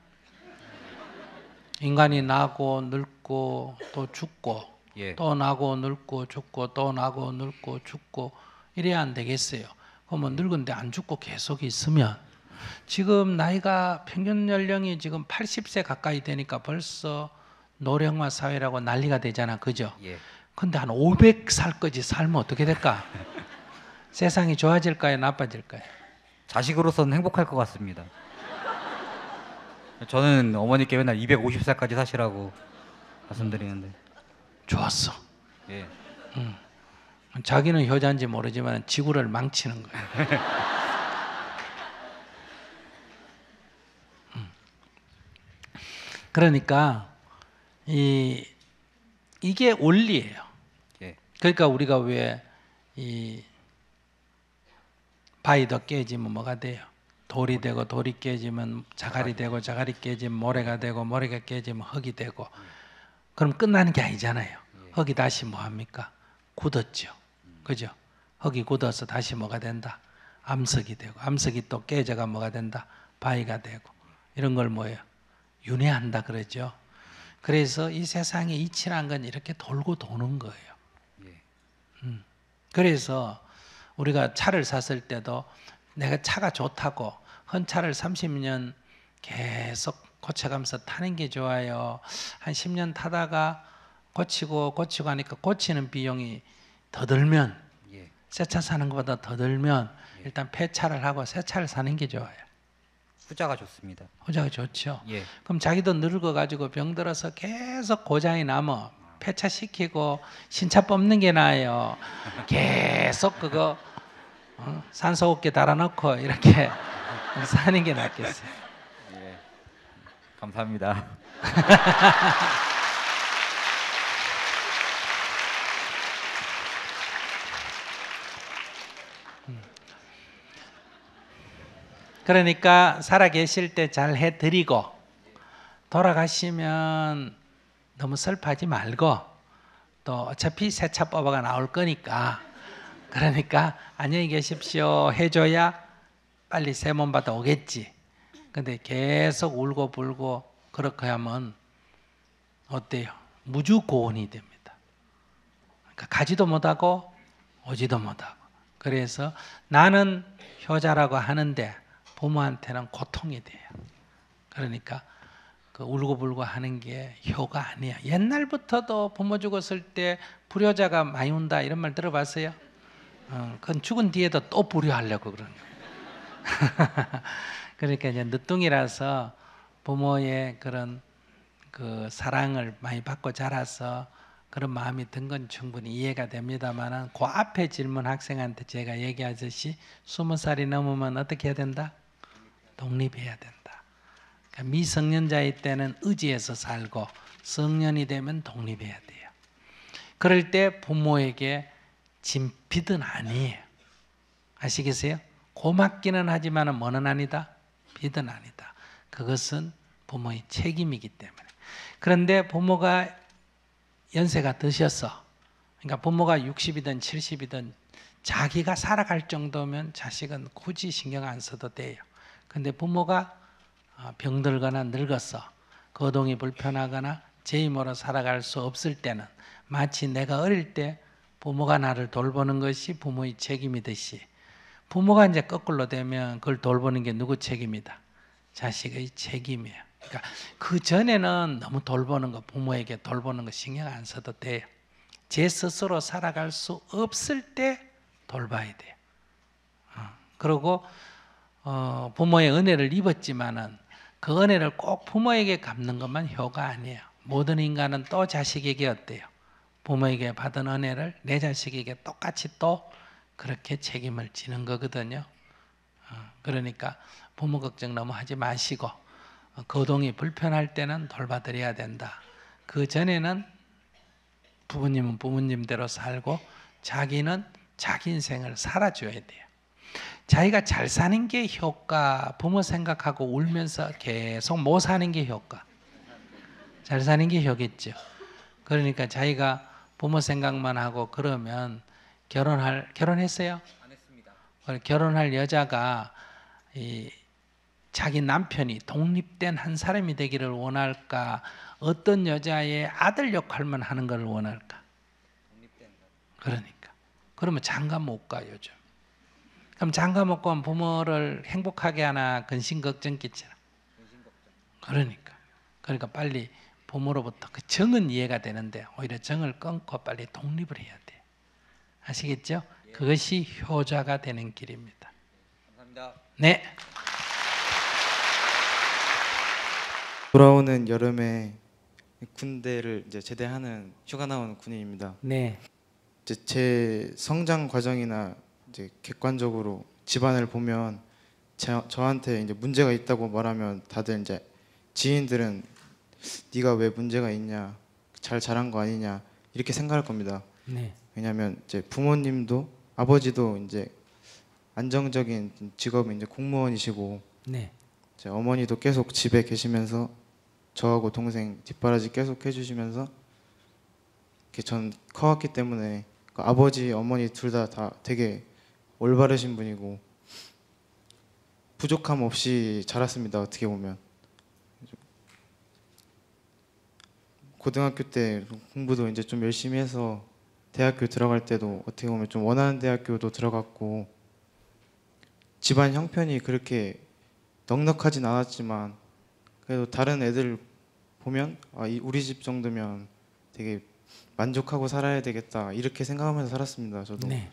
인간이 나고 늙고 또 죽고 예. 또 나고 늙고 죽고 또 나고 늙고 죽고 이래야 안 되겠어요. 그러면 늙은데 안 죽고 계속 있으면 지금 나이가 평균 연령이 지금 80세 가까이 되니까 벌써 노령화 사회라고 난리가 되잖아. 그죠? 예. 근데 한 500살까지 살면 어떻게 될까? 세상이 좋아질까요? 나빠질까요? 자식으로서는 행복할 것 같습니다. 저는 어머니께 맨날 250살까지 사시라고 말씀드리는데. 좋았어. 예. 자기는 효자인지 모르지만 지구를 망치는 거예요. 그러니까 이게 원리예요. 예. 그러니까 우리가 왜 이 바위도 깨지면 뭐가 돼요? 돌이 되고 돌이 깨지면 자갈이 되고 자갈이 깨지면 모래가 되고 모래가 깨지면 흙이 되고 그럼 끝나는 게 아니잖아요. 흙이 다시 뭐 합니까? 굳었죠. 그죠? 흙이 굳어서 다시 뭐가 된다? 암석이 되고 암석이 또 깨져가 뭐가 된다? 바위가 되고 이런 걸 뭐예요? 윤회한다 그러죠. 그래서 이 세상에 이치란 건 이렇게 돌고 도는 거예요. 그래서 우리가 차를 샀을 때도 내가 차가 좋다고 헌차를 30년 계속 고쳐가면서 타는 게 좋아요. 한 10년 타다가 고치고 하니까 고치는 비용이 더 들면 예. 새 차 사는 것보다 더 들면 일단 폐차를 하고 새 차를 사는 게 좋아요. 후자가 좋습니다. 후자가 좋죠. 예. 그럼 자기도 늙어가지고 병들어서 계속 고장이 나면 폐차시키고 신차 뽑는 게 나아요. 계속 그거 산소호흡기 달아놓고 이렇게 사는 게 낫겠어요. 예. 감사합니다. 그러니까 살아 계실 때 잘 해드리고 돌아가시면 너무 슬퍼하지 말고 또 어차피 새 차 뽑아가 나올 거니까 그러니까 안녕히 계십시오 해줘야 빨리 새 몸 받아 오겠지. 근데 계속 울고 불고 그렇게 하면 어때요? 무주고원이 됩니다. 그러니까 가지도 못하고 오지도 못하고. 그래서 나는 효자라고 하는데 부모한테는 고통이 돼요. 그러니까 그 울고불고 하는 게 효가 아니야. 옛날부터도 부모 죽었을 때 불효자가 많이 운다 이런 말 들어봤어요? 그건 죽은 뒤에도 또 불효하려고 그러는 거예요. 그러니까 이제 늦둥이라서 부모의 그런 그 사랑을 많이 받고 자라서 그런 마음이 든 건 충분히 이해가 됩니다만은 그 앞에 질문 학생한테 제가 얘기하듯이 20살이 넘으면 어떻게 해야 된다? 독립해야 된다. 그러니까 미성년자일 때는 의지해서 살고 성년이 되면 독립해야 돼요. 그럴 때 부모에게 진빚은 아니에요. 아시겠어요? 고맙기는 하지만 뭐는 아니다? 빚은 아니다. 그것은 부모의 책임이기 때문에. 그런데 부모가 연세가 드셔서 그러니까 부모가 60이든 70이든 자기가 살아갈 정도면 자식은 굳이 신경 안 써도 돼요. 근데 부모가 병들거나 늙어서 거동이 불편하거나 제 힘으로 살아갈 수 없을 때는 마치 내가 어릴 때 부모가 나를 돌보는 것이 부모의 책임이듯이 부모가 이제 거꾸로 되면 그걸 돌보는 게 누구 책임이다? 자식의 책임이에요. 그러니까 그 전에는 너무 돌보는 거, 부모에게 돌보는 거 신경 안 써도 돼요. 제 스스로 살아갈 수 없을 때 돌봐야 돼요. 그리고 부모의 은혜를 입었지만은 그 은혜를 꼭 부모에게 갚는 것만 효가 아니에요. 모든 인간은 또 자식에게 어때요? 부모에게 받은 은혜를 내 자식에게 똑같이 또 그렇게 책임을 지는 거거든요. 그러니까 부모 걱정 너무 하지 마시고 거동이 불편할 때는 돌봐드려야 된다. 그 전에는 부모님은 부모님대로 살고 자기는 자기 인생을 살아줘야 돼요. 자기가 잘 사는 게 효과, 부모 생각하고 울면서 계속 못 사는 게 효과. 잘 사는 게 효겠죠. 그러니까 자기가 부모 생각만 하고 그러면 결혼했어요? 안 했습니다. 결혼할 여자가 자기 남편이 독립된 한 사람이 되기를 원할까? 어떤 여자의 아들 역할만 하는 걸 원할까? 그러니까. 그러면 장가 못 가, 요즘. 그럼 장가 못 가면 부모를 행복하게 하나 근심 걱정 끼치나? 그러니까 빨리 부모로부터 그 정은 이해가 되는데 오히려 정을 끊고 빨리 독립을 해야 돼. 아시겠죠? 그것이 효자가 되는 길입니다. 감사합니다. 네. 돌아오는 여름에 군대를 이제 제대하는 휴가 나오는 군인입니다. 네. 이제 제 성장 과정이나 이제 객관적으로 집안을 보면 저한테 이제 문제가 있다고 말하면 다들 이제 지인들은 네가 왜 문제가 있냐, 잘 자란 거 아니냐 이렇게 생각할 겁니다. 네. 왜냐하면 이제 부모님도 아버지도 이제 안정적인 직업이 이제 공무원이시고 네. 제 어머니도 계속 집에 계시면서 저하고 동생 뒷바라지 계속 해주시면서 이렇게 전 커왔기 때문에 아버지 어머니 둘 다 되게 올바르신 분이고 부족함 없이 자랐습니다. 어떻게 보면 고등학교 때 공부도 이제 좀 열심히 해서 대학교 들어갈 때도 어떻게 보면 좀 원하는 대학교도 들어갔고 집안 형편이 그렇게 넉넉하진 않았지만 그래도 다른 애들 보면 우리 집 정도면 되게 만족하고 살아야 되겠다 이렇게 생각하면서 살았습니다. 저도 네.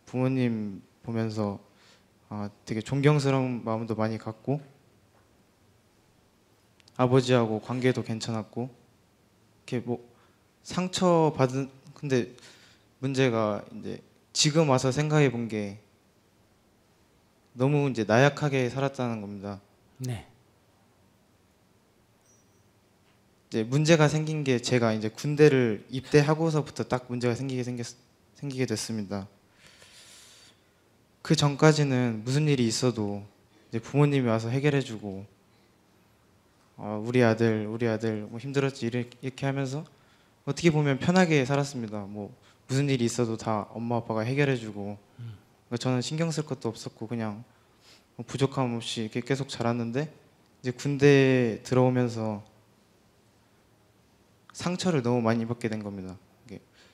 부모님 보면서 되게 존경스러운 마음도 많이 갖고 아버지하고 관계도 괜찮았고 이렇게 뭐 상처 받은 근데 문제가 이제 지금 와서 생각해 본 게 너무 이제 나약하게 살았다는 겁니다. 네. 이제 문제가 생긴 게 제가 이제 군대를 입대하고서부터 딱 문제가 생기게 됐습니다. 그 전까지는 무슨 일이 있어도 이제 부모님이 와서 해결해주고 우리 아들 뭐 힘들었지 이렇게 하면서 어떻게 보면 편하게 살았습니다. 뭐 무슨 일이 있어도 다 엄마 아빠가 해결해주고 저는 신경 쓸 것도 없었고 그냥 뭐 부족함 없이 이렇게 계속 자랐는데 이제 군대 들어오면서 상처를 너무 많이 받게 된 겁니다.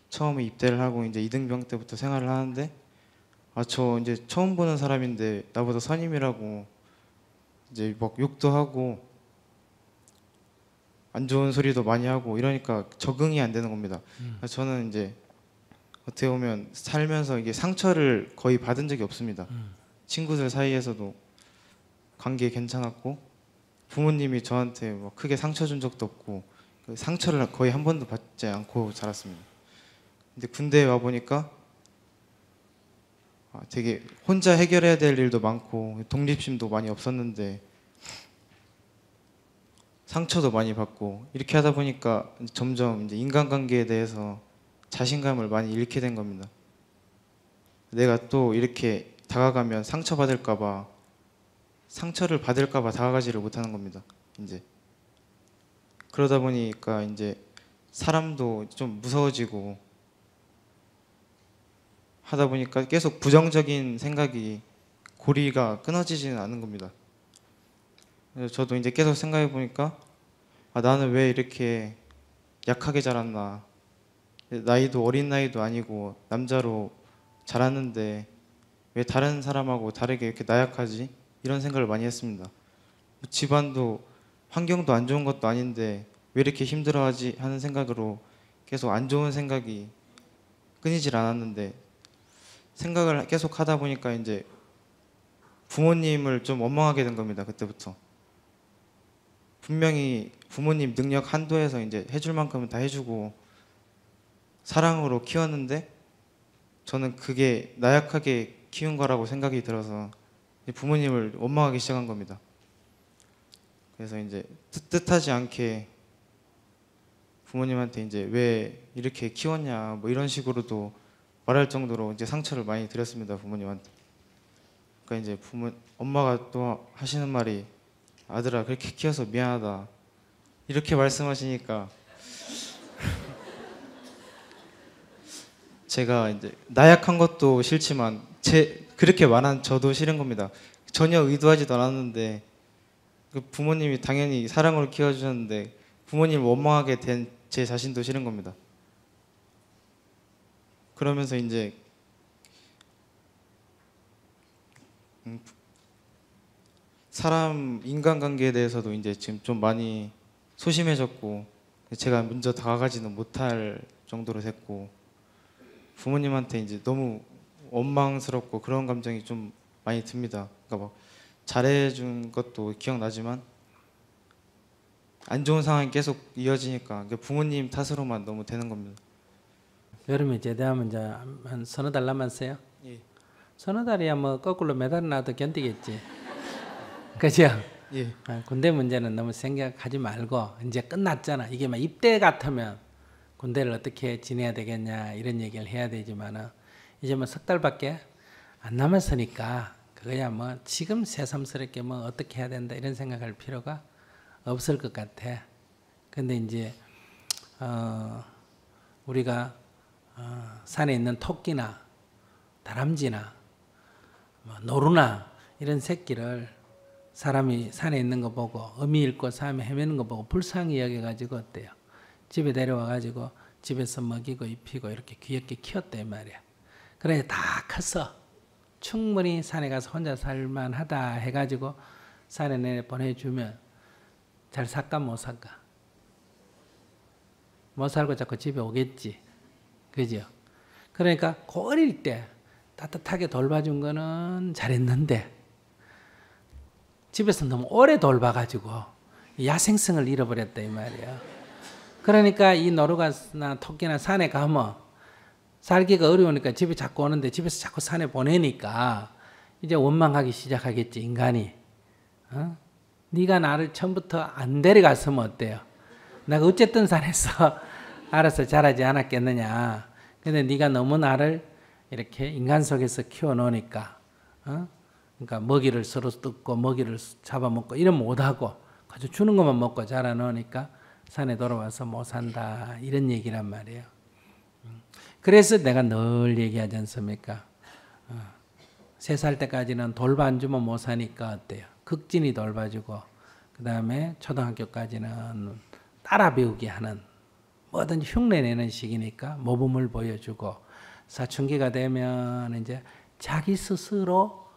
처음에 입대를 하고 이제 이등병 때부터 생활을 하는데 저 이제 처음 보는 사람인데 나보다 선임이라고 이제 막 욕도 하고 안 좋은 소리도 많이 하고 이러니까 적응이 안 되는 겁니다. 저는 이제 어떻게 보면 살면서 이게 상처를 거의 받은 적이 없습니다. 친구들 사이에서도 관계 괜찮았고 부모님이 저한테 뭐 크게 상처 준 적도 없고 그 상처를 거의 한 번도 받지 않고 자랐습니다. 근데 군대에 와 보니까 되게 혼자 해결해야 될 일도 많고 독립심도 많이 없었는데 상처도 많이 받고 이렇게 하다 보니까 점점 이제 인간관계에 대해서 자신감을 많이 잃게 된 겁니다. 내가 또 이렇게 다가가면 상처를 받을까봐 다가가지를 못하는 겁니다. 이제 그러다 보니까 이제 사람도 좀 무서워지고 하다 보니까 계속 부정적인 생각이 고리가 끊어지지는 않는 겁니다. 그래서 저도 이제 계속 생각해 보니까 나는 왜 이렇게 약하게 자랐나, 나이도 어린 나이도 아니고 남자로 자랐는데 왜 다른 사람하고 다르게 이렇게 나약하지? 이런 생각을 많이 했습니다. 집안도 환경도 안 좋은 것도 아닌데 왜 이렇게 힘들어하지 하는 생각으로 계속 안 좋은 생각이 끊이질 않았는데, 생각을 계속 하다 보니까 이제 부모님을 좀 원망하게 된 겁니다. 그때부터. 분명히 부모님 능력 한도에서 이제 해줄 만큼은 다 해주고 사랑으로 키웠는데 저는 그게 나약하게 키운 거라고 생각이 들어서 부모님을 원망하기 시작한 겁니다. 그래서 이제 뜻하지 않게 부모님한테 이제 왜 이렇게 키웠냐 뭐 이런 식으로도 말할 정도로 이제 상처를 많이 드렸습니다, 부모님한테. 그러니까 이제 엄마가 또 하시는 말이 아들아 그렇게 키워서 미안하다 이렇게 말씀하시니까 제가 이제 나약한 것도 싫지만 그렇게 말한 저도 싫은 겁니다. 전혀 의도하지도 않았는데 그 부모님이 당연히 사랑으로 키워주셨는데 부모님을 원망하게 된 제 자신도 싫은 겁니다. 그러면서 이제 사람 인간관계에 대해서도 이제 지금 좀 많이 소심해졌고 제가 먼저 다가가지는 못할 정도로 됐고 부모님한테 이제 너무 원망스럽고 그런 감정이 좀 많이 듭니다. 그러니까 막 잘해준 것도 기억나지만 안 좋은 상황이 계속 이어지니까 부모님 탓으로만 너무 되는 겁니다. 여름에 제대하면 이제 한 서너 달 남았어요? 예. 서너 달이야 뭐 거꾸로 매달 나도 견디겠지. 그죠? 예. 군대 문제는 너무 생각하지 말고 이제 끝났잖아. 이게 막 입대 같으면 군대를 어떻게 지내야 되겠냐 이런 얘기를 해야 되지만은 이제 뭐 석 달밖에 안 남았으니까 그거야 뭐 지금 새삼스럽게 뭐 어떻게 해야 된다 이런 생각할 필요가 없을 것 같아. 근데 이제 우리가 산에 있는 토끼나 다람쥐나 뭐 노루나 이런 새끼를 사람이 산에 있는 거 보고 어미 잃고 삶에 헤매는 거 보고 불쌍히 여겨가지고 어때요? 집에 데려와가지고 집에서 먹이고 입히고 이렇게 귀엽게 키웠단 말이야. 그래 다 컸어. 충분히 산에 가서 혼자 살만하다 해가지고 산에 내내 보내주면 잘 살까 못 살까? 못 살고 자꾸 집에 오겠지. 그죠? 그러니까 그 어릴 때 따뜻하게 돌봐준 거는 잘했는데 집에서 너무 오래 돌봐가지고 야생성을 잃어버렸다 이 말이야. 그러니까 이 노루가나 토끼나 산에 가면 살기가 어려우니까 집에 자꾸 오는데 집에서 자꾸 산에 보내니까 이제 원망하기 시작하겠지 인간이. 네가 나를 처음부터 안 데려갔으면 어때요? 내가 어쨌든 산에서 알아서 자라지 않았겠느냐. 근데 네가 너무 나를 이렇게 인간 속에서 키워놓으니까 그러니까 먹이를 서로 뜯고 먹이를 잡아먹고 이런 못하고 가지고 주는 것만 먹고 자라놓으니까 산에 돌아와서 못 산다 이런 얘기란 말이에요. 그래서 내가 늘 얘기하지 않습니까? 3살 때까지는 돌봐 안 주면 못 사니까 어때요? 극진히 돌봐주고 그 다음에 초등학교까지는 따라 배우게 하는 뭐든지 흉내내는 시기니까 모범을 보여주고 사춘기가 되면 이제 자기 스스로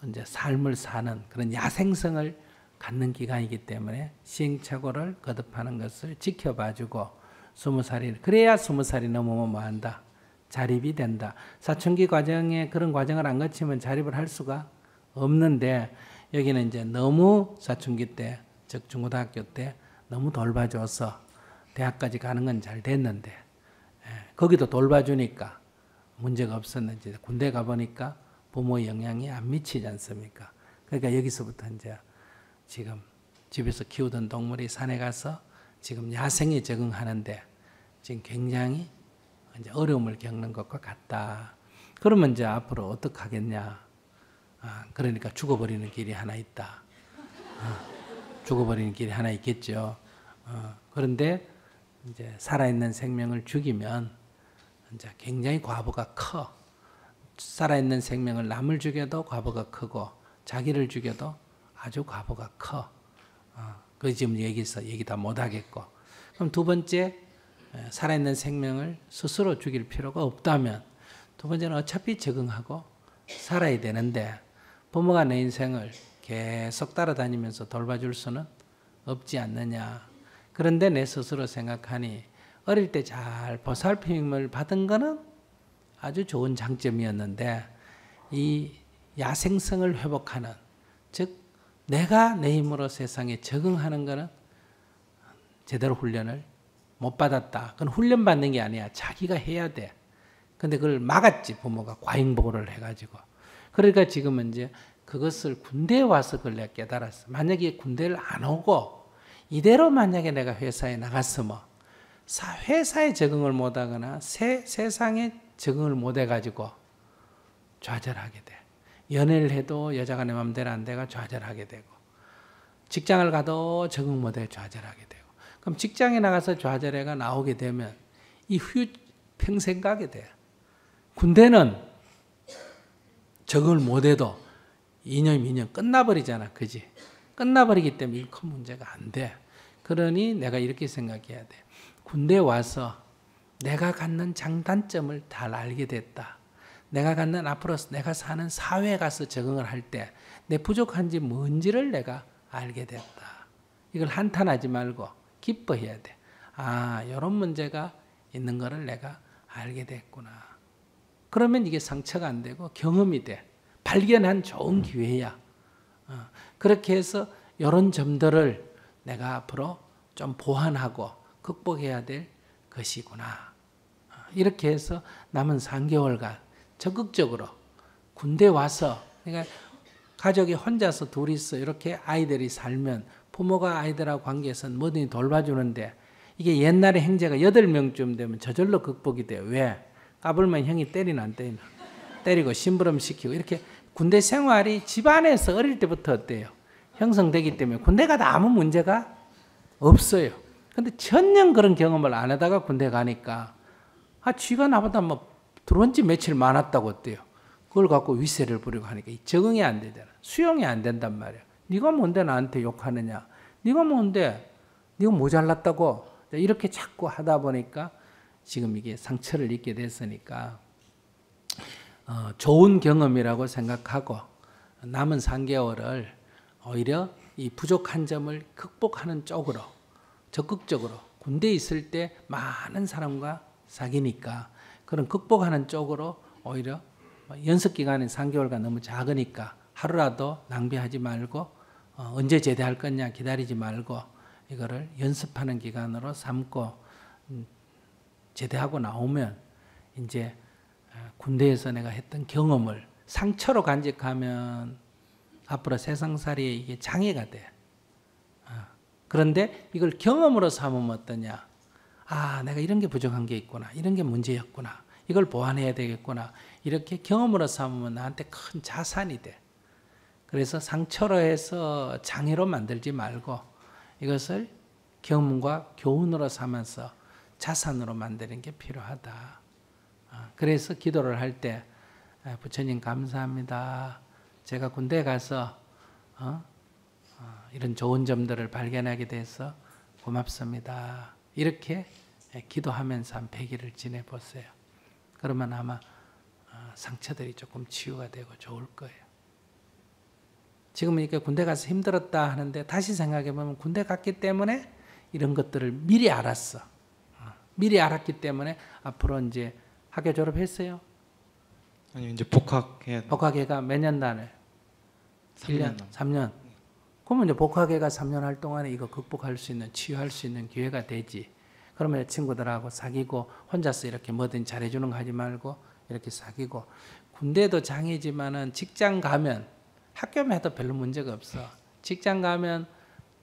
이제 삶을 사는 그런 야생성을 갖는 기간이기 때문에 시행착오를 거듭하는 것을 지켜봐주고 20살이 그래야 20살이 넘으면 뭐한다? 자립이 된다. 사춘기 과정에 그런 과정을 안 거치면 자립을 할 수가 없는데 여기는 이제 너무 사춘기 때, 즉 중고등학교 때 너무 돌봐줘서 대학까지 가는 건 잘 됐는데 거기도 돌봐주니까 문제가 없었는지 군대 가보니까 부모의 영향이 안 미치지 않습니까? 그러니까 여기서부터 이제 지금 집에서 키우던 동물이 산에 가서 지금 야생에 적응하는데 지금 굉장히 이제 어려움을 겪는 것과 같다. 그러면 이제 앞으로 어떻게 하겠냐? 그러니까 죽어버리는 길이 하나 있다. 죽어버리는 길이 하나 있겠죠. 그런데 이제 살아있는 생명을 죽이면 이제 굉장히 과보가 커. 살아있는 생명을 남을 죽여도 과보가 크고 자기를 죽여도 아주 과보가 커. 그 지금 얘기 다 못하겠고. 그럼 두 번째 살아있는 생명을 스스로 죽일 필요가 없다면 두 번째는 어차피 적응하고 살아야 되는데 부모가 내 인생을 계속 따라다니면서 돌봐줄 수는 없지 않느냐. 그런데 내 스스로 생각하니 어릴 때 잘 보살핌을 받은 거는 아주 좋은 장점이었는데 이 야생성을 회복하는, 즉 내가 내 힘으로 세상에 적응하는 거는 제대로 훈련을 못 받았다. 그건 훈련받는 게 아니야. 자기가 해야 돼. 근데 그걸 막았지, 부모가 과잉보호를 해가지고. 그러니까 지금은 이제 그것을 군대에 와서 그걸 내가 깨달았어. 만약에 군대를 안 오고 이대로 만약에 내가 회사에 나갔으면 회사에 적응을 못하거나 세상에 적응을 못해가지고 좌절하게 돼. 연애를 해도 여자가 내 맘대로 안 돼가 좌절하게 되고, 직장을 가도 적응 못해 좌절하게 되고, 그럼 직장에 나가서 좌절해가 나오게 되면 이 후유 평생 가게 돼. 군대는 적응을 못해도 2년 끝나버리잖아. 그지? 끝나버리기 때문에 이 큰 문제가 안 돼. 그러니 내가 이렇게 생각해야 돼. 군대에 와서 내가 갖는 장단점을 잘 알게 됐다. 내가 갖는 앞으로 내가 사는 사회에 가서 적응을 할 때 내 부족한지 뭔지를 내가 알게 됐다. 이걸 한탄하지 말고 기뻐해야 돼. 아, 이런 문제가 있는 거를 내가 알게 됐구나. 그러면 이게 상처가 안 되고 경험이 돼. 발견한 좋은 기회야. 그렇게 해서 이런 점들을 내가 앞으로 좀 보완하고 극복해야 될 것이구나. 이렇게 해서 남은 3개월간 적극적으로 군대 와서, 그러니까 가족이 혼자서 둘이서 이렇게 아이들이 살면 부모가 아이들하고 관계에서는 뭐든지 돌봐주는데, 이게 옛날에 형제가 8명쯤 되면 저절로 극복이 돼요. 왜? 까불면 형이 때리나 안 때리나. 때리고 심부름 시키고, 이렇게 군대 생활이 집안에서 어릴 때부터 어때요? 형성되기 때문에 군대 가도 아무 문제가 없어요. 근데 전혀 그런 경험을 안 하다가 군대 가니까 쥐가 나보다 뭐 들어온 지 며칠 많았다고 어때요? 그걸 갖고 위세를 부리고 하니까 적응이 안 되잖아. 수용이 안 된단 말이야. 네가 뭔데 나한테 욕하느냐? 네가 뭔데? 네가 모자랐다고? 이렇게 자꾸 하다 보니까 지금 이게 상처를 입게 됐으니까 좋은 경험이라고 생각하고 남은 3개월을 오히려 이 부족한 점을 극복하는 쪽으로 적극적으로, 군대에 있을 때 많은 사람과 사귀니까 그런 극복하는 쪽으로 오히려 연습 기간이 3개월간 너무 작으니까 하루라도 낭비하지 말고 언제 제대할 거냐 기다리지 말고 이거를 연습하는 기간으로 삼고 제대하고 나오면 이제 군대에서 내가 했던 경험을 상처로 간직하면 앞으로 세상살이에 이게 장애가 돼. 그런데 이걸 경험으로 삼으면 어떠냐? 아, 내가 이런 게 부족한 게 있구나. 이런 게 문제였구나. 이걸 보완해야 되겠구나. 이렇게 경험으로 삼으면 나한테 큰 자산이 돼. 그래서 상처로 해서 장애로 만들지 말고 이것을 경험과 교훈으로 삼아서 자산으로 만드는 게 필요하다. 그래서 기도를 할 때 부처님 감사합니다. 제가 군대 가서 이런 좋은 점들을 발견하게 돼서 고맙습니다. 이렇게 기도하면서 한 100일을 지내보세요. 그러면 아마 상처들이 조금 치유가 되고 좋을 거예요. 지금은 이렇게 군대 가서 힘들었다 하는데 다시 생각해보면 군대 갔기 때문에 이런 것들을 미리 알았어. 미리 알았기 때문에 앞으로 이제 학교 졸업했어요? 아니요, 이제 복학해야 돼요. 복학해가 몇 년 단을? 1년, 3년. 그러면 이제 복학해가 3년 할 동안에 이거 극복할 수 있는, 치유할 수 있는 기회가 되지. 그러면 친구들하고 사귀고 혼자서 이렇게 뭐든 잘해주는 거 하지 말고 이렇게 사귀고, 군대도 장애지만은 직장 가면, 학교만 해도 별로 문제가 없어. 직장 가면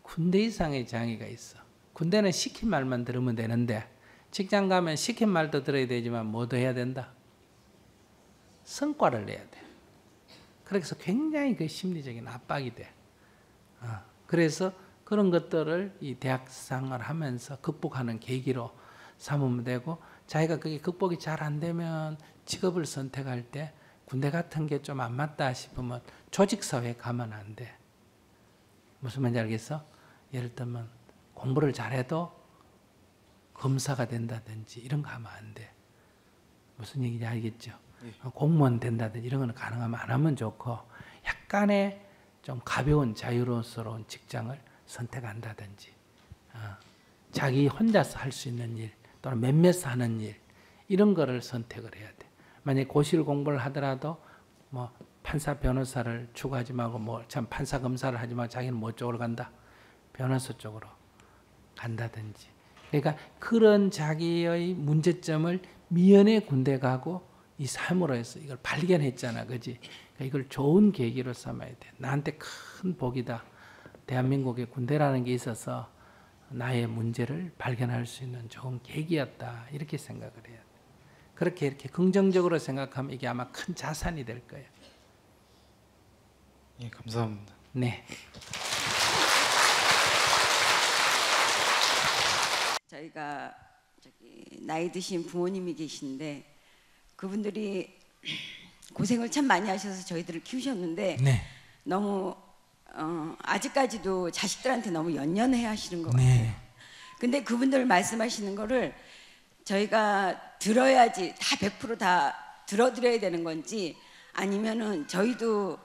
군대 이상의 장애가 있어. 군대는 시킨 말만 들으면 되는데 직장 가면 시킨 말도 들어야 되지만 뭐도 해야 된다? 성과를 내야 돼. 그래서 굉장히 그 심리적인 압박이 돼. 그래서 그런 것들을 이 대학 생활을 하면서 극복하는 계기로 삼으면 되고, 자기가 그게 극복이 잘 안 되면 직업을 선택할 때 군대 같은 게 좀 안 맞다 싶으면 조직사회에 가면 안 돼. 무슨 말인지 알겠어? 예를 들면 공부를 잘해도 검사가 된다든지 이런 거 하면 안 돼. 무슨 얘기인지 알겠죠? 공무원 된다든지 이런 거는 가능하면 안 하면 좋고, 약간의 좀 가벼운 자유로운 직장을 선택한다든지 자기 혼자서 할 수 있는 일 또는 몇몇서 하는 일 이런 거를 선택을 해야 돼. 만약에 고시를 공부를 하더라도 뭐 판사 변호사를 추구하지 말고 뭐 참 판사 검사를 하지 말고 자기는 뭐 쪽으로 간다? 변호사 쪽으로 간다든지. 그러니까 그런 자기의 문제점을 미연에 군대 가고 이 삶으로 해서 이걸 발견했잖아, 그지? 그러니까 이걸 좋은 계기로 삼아야 돼. 나한테 큰 복이다. 대한민국에 군대라는 게 있어서 나의 문제를 발견할 수 있는 좋은 계기였다. 이렇게 생각을 해야 돼. 그렇게 이렇게 긍정적으로 생각하면 이게 아마 큰 자산이 될 거예요. 예, 감사합니다. 네. 저희가 나이 드신 부모님이 계신데 그분들이 고생을 참 많이 하셔서 저희들을 키우셨는데 네. 너무 아직까지도 자식들한테 너무 연연해 하시는 것 같아요. 네. 근데 그분들 말씀하시는 거를 저희가 들어야지 다 100% 들어드려야 되는 건지 아니면은 저희도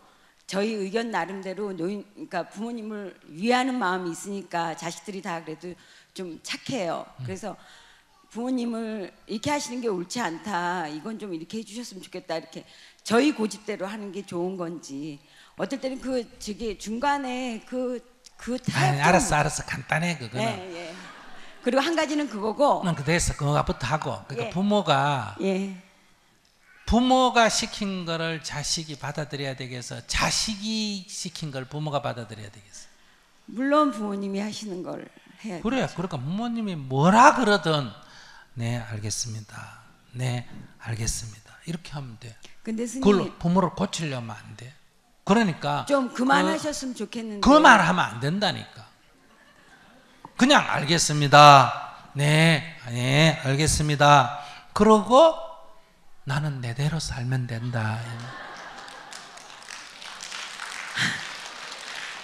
저희 의견 나름대로 그러니까 부모님을 위하는 마음이 있으니까 자식들이 다 그래도 좀 착해요. 그래서 부모님을 이렇게 하시는 게 옳지 않다. 이건 좀 이렇게 해주셨으면 좋겠다. 이렇게 저희 고집대로 하는 게 좋은 건지. 어떨 때는 저기 중간에 알았어 간단해 그거는. 예. 그리고 한 가지는 그거고. 됐어 그거부터 하고. 그러니까 예. 부모가 시킨 거를 자식이 받아들여야 되겠어. 자식이 시킨 걸 부모가 받아들여야 되겠어. 물론 부모님이 하시는 걸 해야죠. 그래. 그러니까 부모님이 뭐라 그러든 네 알겠습니다. 네 알겠습니다. 이렇게 하면 돼. 근데 스님 그걸 부모를 고치려면 안 돼. 그러니까 좀 그만하셨으면 좋겠는데. 그 말 하면 안 된다니까. 그냥 알겠습니다. 네 알겠습니다. 그러고 나는 내대로 살면 된다.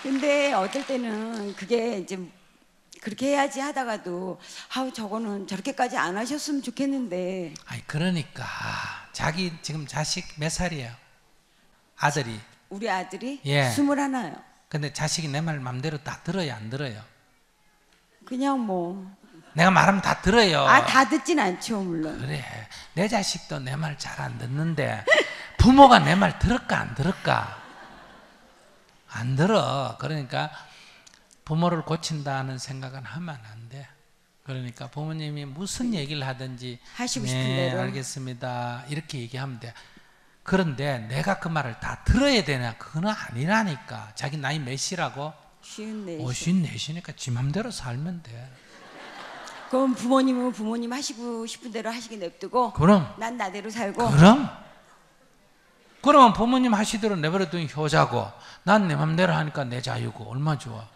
근데 어떨 때는 그게 이제 그렇게 해야지 하다가도 저거는 저렇게까지 안 하셨으면 좋겠는데. 아니 그러니까 자기 지금 자식 몇 살이에요? 아들이. 우리 아들이 예. 21요. 근데 자식이 내 말 맘대로 다 들어요, 안 들어요? 그냥 뭐. 내가 말하면 다 들어요. 다 듣진 않죠, 물론. 그래. 내 자식도 내 말 잘 안 듣는데 부모가 내 말 들을까 안 들을까? 안 들어. 그러니까 부모를 고친다는 생각은 하면 안 돼. 그러니까 부모님이 무슨 얘기를 하든지 하시고 싶은 대로. 알겠습니다. 이렇게 얘기하면 돼. 그런데 내가 그 말을 다 들어야 되냐? 그건 아니라니까. 자기 나이 몇이라고? 54이니까 지 맘대로 살면 돼. 그럼 부모님은 부모님 하시고 싶은 대로 하시게 냅두고 그럼 난 나대로 살고. 그러면 부모님 하시대로 내버려둔 효자고 난 내 맘대로 하니까 내 자유고 얼마나 좋아.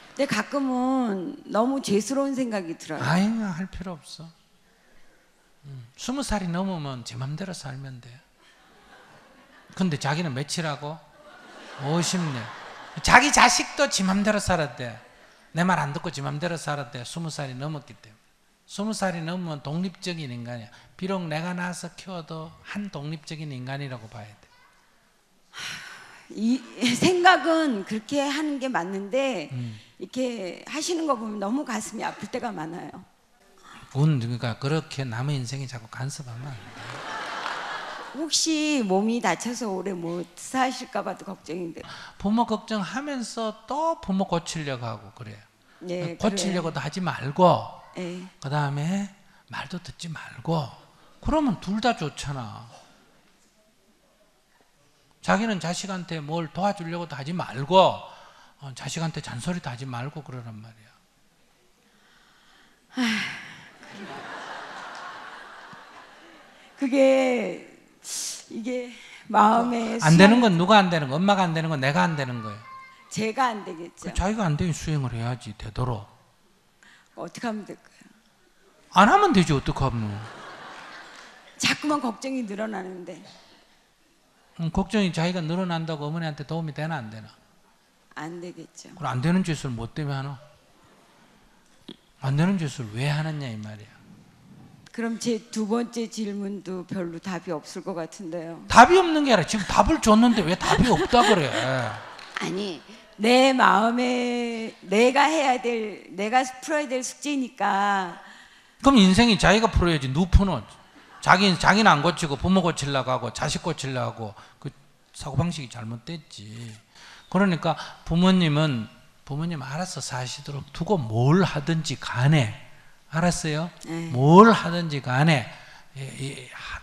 근데 가끔은 너무 죄스러운 생각이 들어요. 아유 할 필요 없어. 20살이 넘으면 제 맘대로 살면 돼. 근데 자기는 며칠하고? 50년. 자기 자식도 지 맘대로 살았대. 내 말 안 듣고 지 맘대로 살았대. 20살이 넘었기 때문에. 20살이 넘으면 독립적인 인간이야. 비록 내가 낳아서 키워도 한 독립적인 인간이라고 봐야 돼. 이 생각은 그렇게 하는 게 맞는데 이렇게 하시는 거 보면 너무 가슴이 아플 때가 많아요. 그러니까 그렇게 남의 인생에 자꾸 간섭하면 안 돼. 혹시 몸이 다쳐서 오래 못 사실까 봐도 걱정인데. 부모 걱정하면서 또 부모 고치려고 하고 그래요. 예, 고치려고도 하지 말고 예. 그 다음에 말도 듣지 말고 그러면 둘 다 좋잖아. 자기는 자식한테 뭘 도와주려고도 하지 말고 자식한테 잔소리도 하지 말고 그러란 말이야. 그게 이게 마음에 안 되는 건 누가 안 되는 거? 엄마가 안 되는 건 내가 안 되는 거예요. 제가 안 되겠죠. 자기가 안 되면 수행을 해야지 되도록. 어떻게 하면 될까요? 안 하면 되지 어떡하면. 자꾸만 걱정이 늘어나는데. 걱정이 자기가 늘어난다고 어머니한테 도움이 되나 안 되나? 안 되겠죠. 그럼 안 되는 짓을 뭐 때문에 하나? 안 되는 짓을 왜 하느냐 이 말이야. 그럼 제 두 번째 질문도 별로 답이 없을 것 같은데요. 답이 없는 게 아니라 지금 답을 줬는데 왜 답이 없다 그래. 아니 내 마음에 내가 해야 될, 내가 풀어야 될 숙제니까. 그럼 인생이 자기가 풀어야지. 누 푸는 자기는 안 고치고 부모 고치려고 하고 자식 고치려고 하고 그 사고방식이 잘못됐지. 그러니까 부모님 알아서 사시도록 두고 뭘 하든지 간에, 알았어요? 뭘 하든지 간에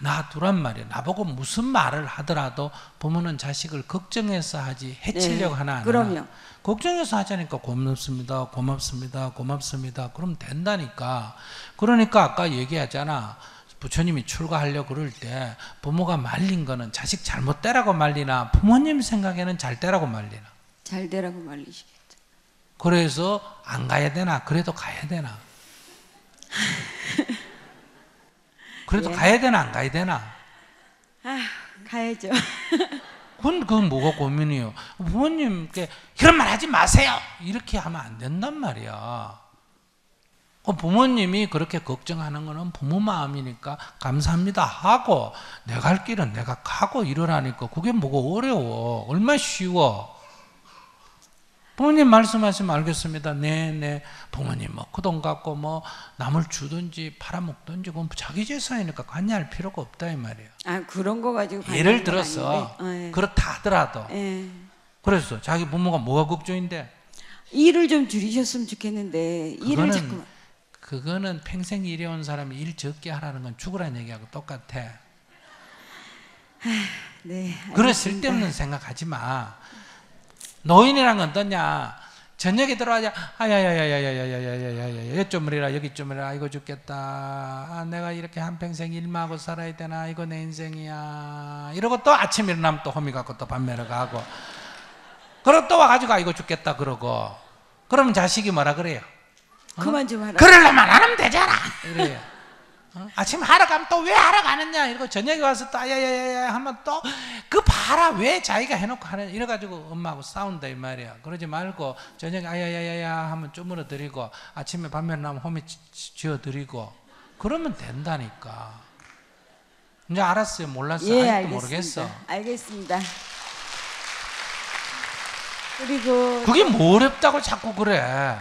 놔두란 말이에요. 나보고 무슨 말을 하더라도 부모는 자식을 걱정해서 하지 해치려고 하나 안 하나. 그럼요. 걱정해서 하자니까 고맙습니다, 고맙습니다, 고맙습니다. 그럼 된다니까. 그러니까 아까 얘기하잖아. 부처님이 출가하려고 그럴 때 부모가 말린 거는 자식 잘못되라고 말리나 부모님 생각에는 잘되라고 말리나? 잘되라고 말리시겠죠. 그래서 안 가야 되나? 그래도 가야 되나? 그래도 예. 가야 되나 안 가야 되나? 아, 가야죠. 그건 뭐가 고민이에요? 부모님께 그런 말 하지 마세요. 이렇게 하면 안 된단 말이야. 부모님이 그렇게 걱정하는 거는 부모 마음이니까 감사합니다 하고 내가 갈 길은 내가 가고 이러라니까 그게 뭐가 어려워. 얼마나 쉬워. 부모님 말씀하시면 알겠습니다. 네. 부모님 뭐 그 돈 갖고 뭐 남을 주든지 팔아먹든지 그건 자기 재산이니까 관여할 필요가 없다 이 말이에요. 아, 그런 거 가지고 예를 들어서 그렇다 하더라도 그래서 자기 부모가 뭐가 걱정인데 일을 좀 줄이셨으면 좋겠는데 일을 자꾸. 그거는 평생 일해온 사람이 일 적게 하라는 건 죽으라는 얘기하고 똑같아. 네. 그런 쓸데없는 생각하지 마. 노인이란 건 어떠냐? 저녁에 들어와자 아야야야야야야야야야야 좀 이라 여기 좀 이라 이거 죽겠다. 아, 내가 이렇게 한평생 일만 하고 살아야 되나? 이거 내 인생이야. 이러고 또 아침 일어나면 또 호미 갖고 또 밥 매러 가고. 그러고 또 와가지고 아, 이거 죽겠다 그러고. 그러면 자식이 뭐라 그래요? 그만 좀 하라. 그러려면 안 하면 되잖아. 이래요. 아침 하러 가면 또 왜 하러 가느냐 이러고 저녁에 와서 또 야야야야 하면 또 그 봐라 왜 자기가 해놓고 하는 이래가지고 엄마하고 싸운다 이 말이야. 그러지 말고 저녁에 아야야야야 하면 쪼물어 드리고 아침에 밥면 나면 홈에 지어 드리고 그러면 된다니까. 이제 알았어요? 몰랐어요? 예, 아직도 알겠습니다. 모르겠어. 알겠습니다. 그리고 그게 뭐 어렵다고 자꾸 그래.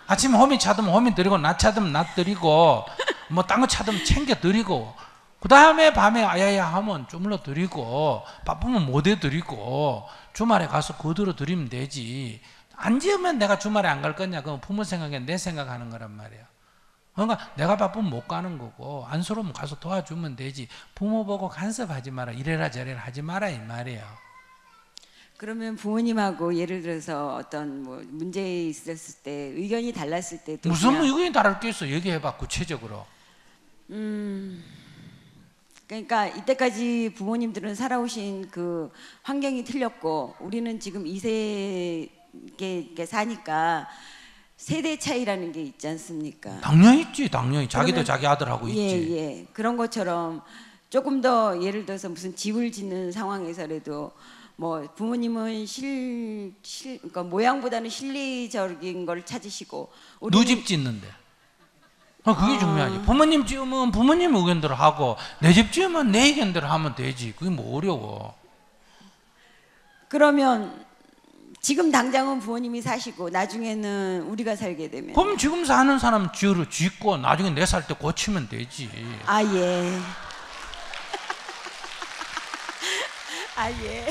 아침에 호미 찾으면 호미 드리고 낮 찾으면 낮 드리고 뭐 딴 거 찾으면 챙겨 드리고 그 다음에 밤에 아야야 하면 주물러 드리고 바쁘면 못 해 드리고 주말에 가서 거들어 드리면 되지. 안 지으면 내가 주말에 안 갈 거냐? 그건 부모 생각에 내 생각하는 거란 말이야. 그러니까 내가 바쁘면 못 가는 거고 안쓰러우면 가서 도와주면 되지. 부모 보고 간섭하지 마라. 이래라 저래라 하지 마라 이 말이야. 그러면 부모님하고 예를 들어서 어떤 뭐 문제 있었을 때 의견이 달랐을 때도 무슨 그냥 의견이 다를 게 있어? 얘기해봐 구체적으로. 그러니까 이때까지 부모님들은 살아오신 그 환경이 틀렸고 우리는 지금 2세에 사니까 세대 차이라는 게 있지 않습니까? 당연히 있지, 당연히. 자기도 그러면, 자기 아들하고 있지. 예. 그런 것처럼 조금 더 예를 들어서 무슨 집을 짓는 상황에서라도 뭐 부모님은 그러니까 모양보다는 실리적인 걸 찾으시고 누 집 짓는데. 그게 중요하지. 부모님 지으면 부모님 의견대로 하고 내 집 지으면 내 의견대로 하면 되지. 그게 뭐 어려워. 그러면 지금 당장은 부모님이 사시고 나중에는 우리가 살게 되면 그럼 지금 사는 사람 짓고 나중에 내 살 때 고치면 되지. 아 예. 아 예.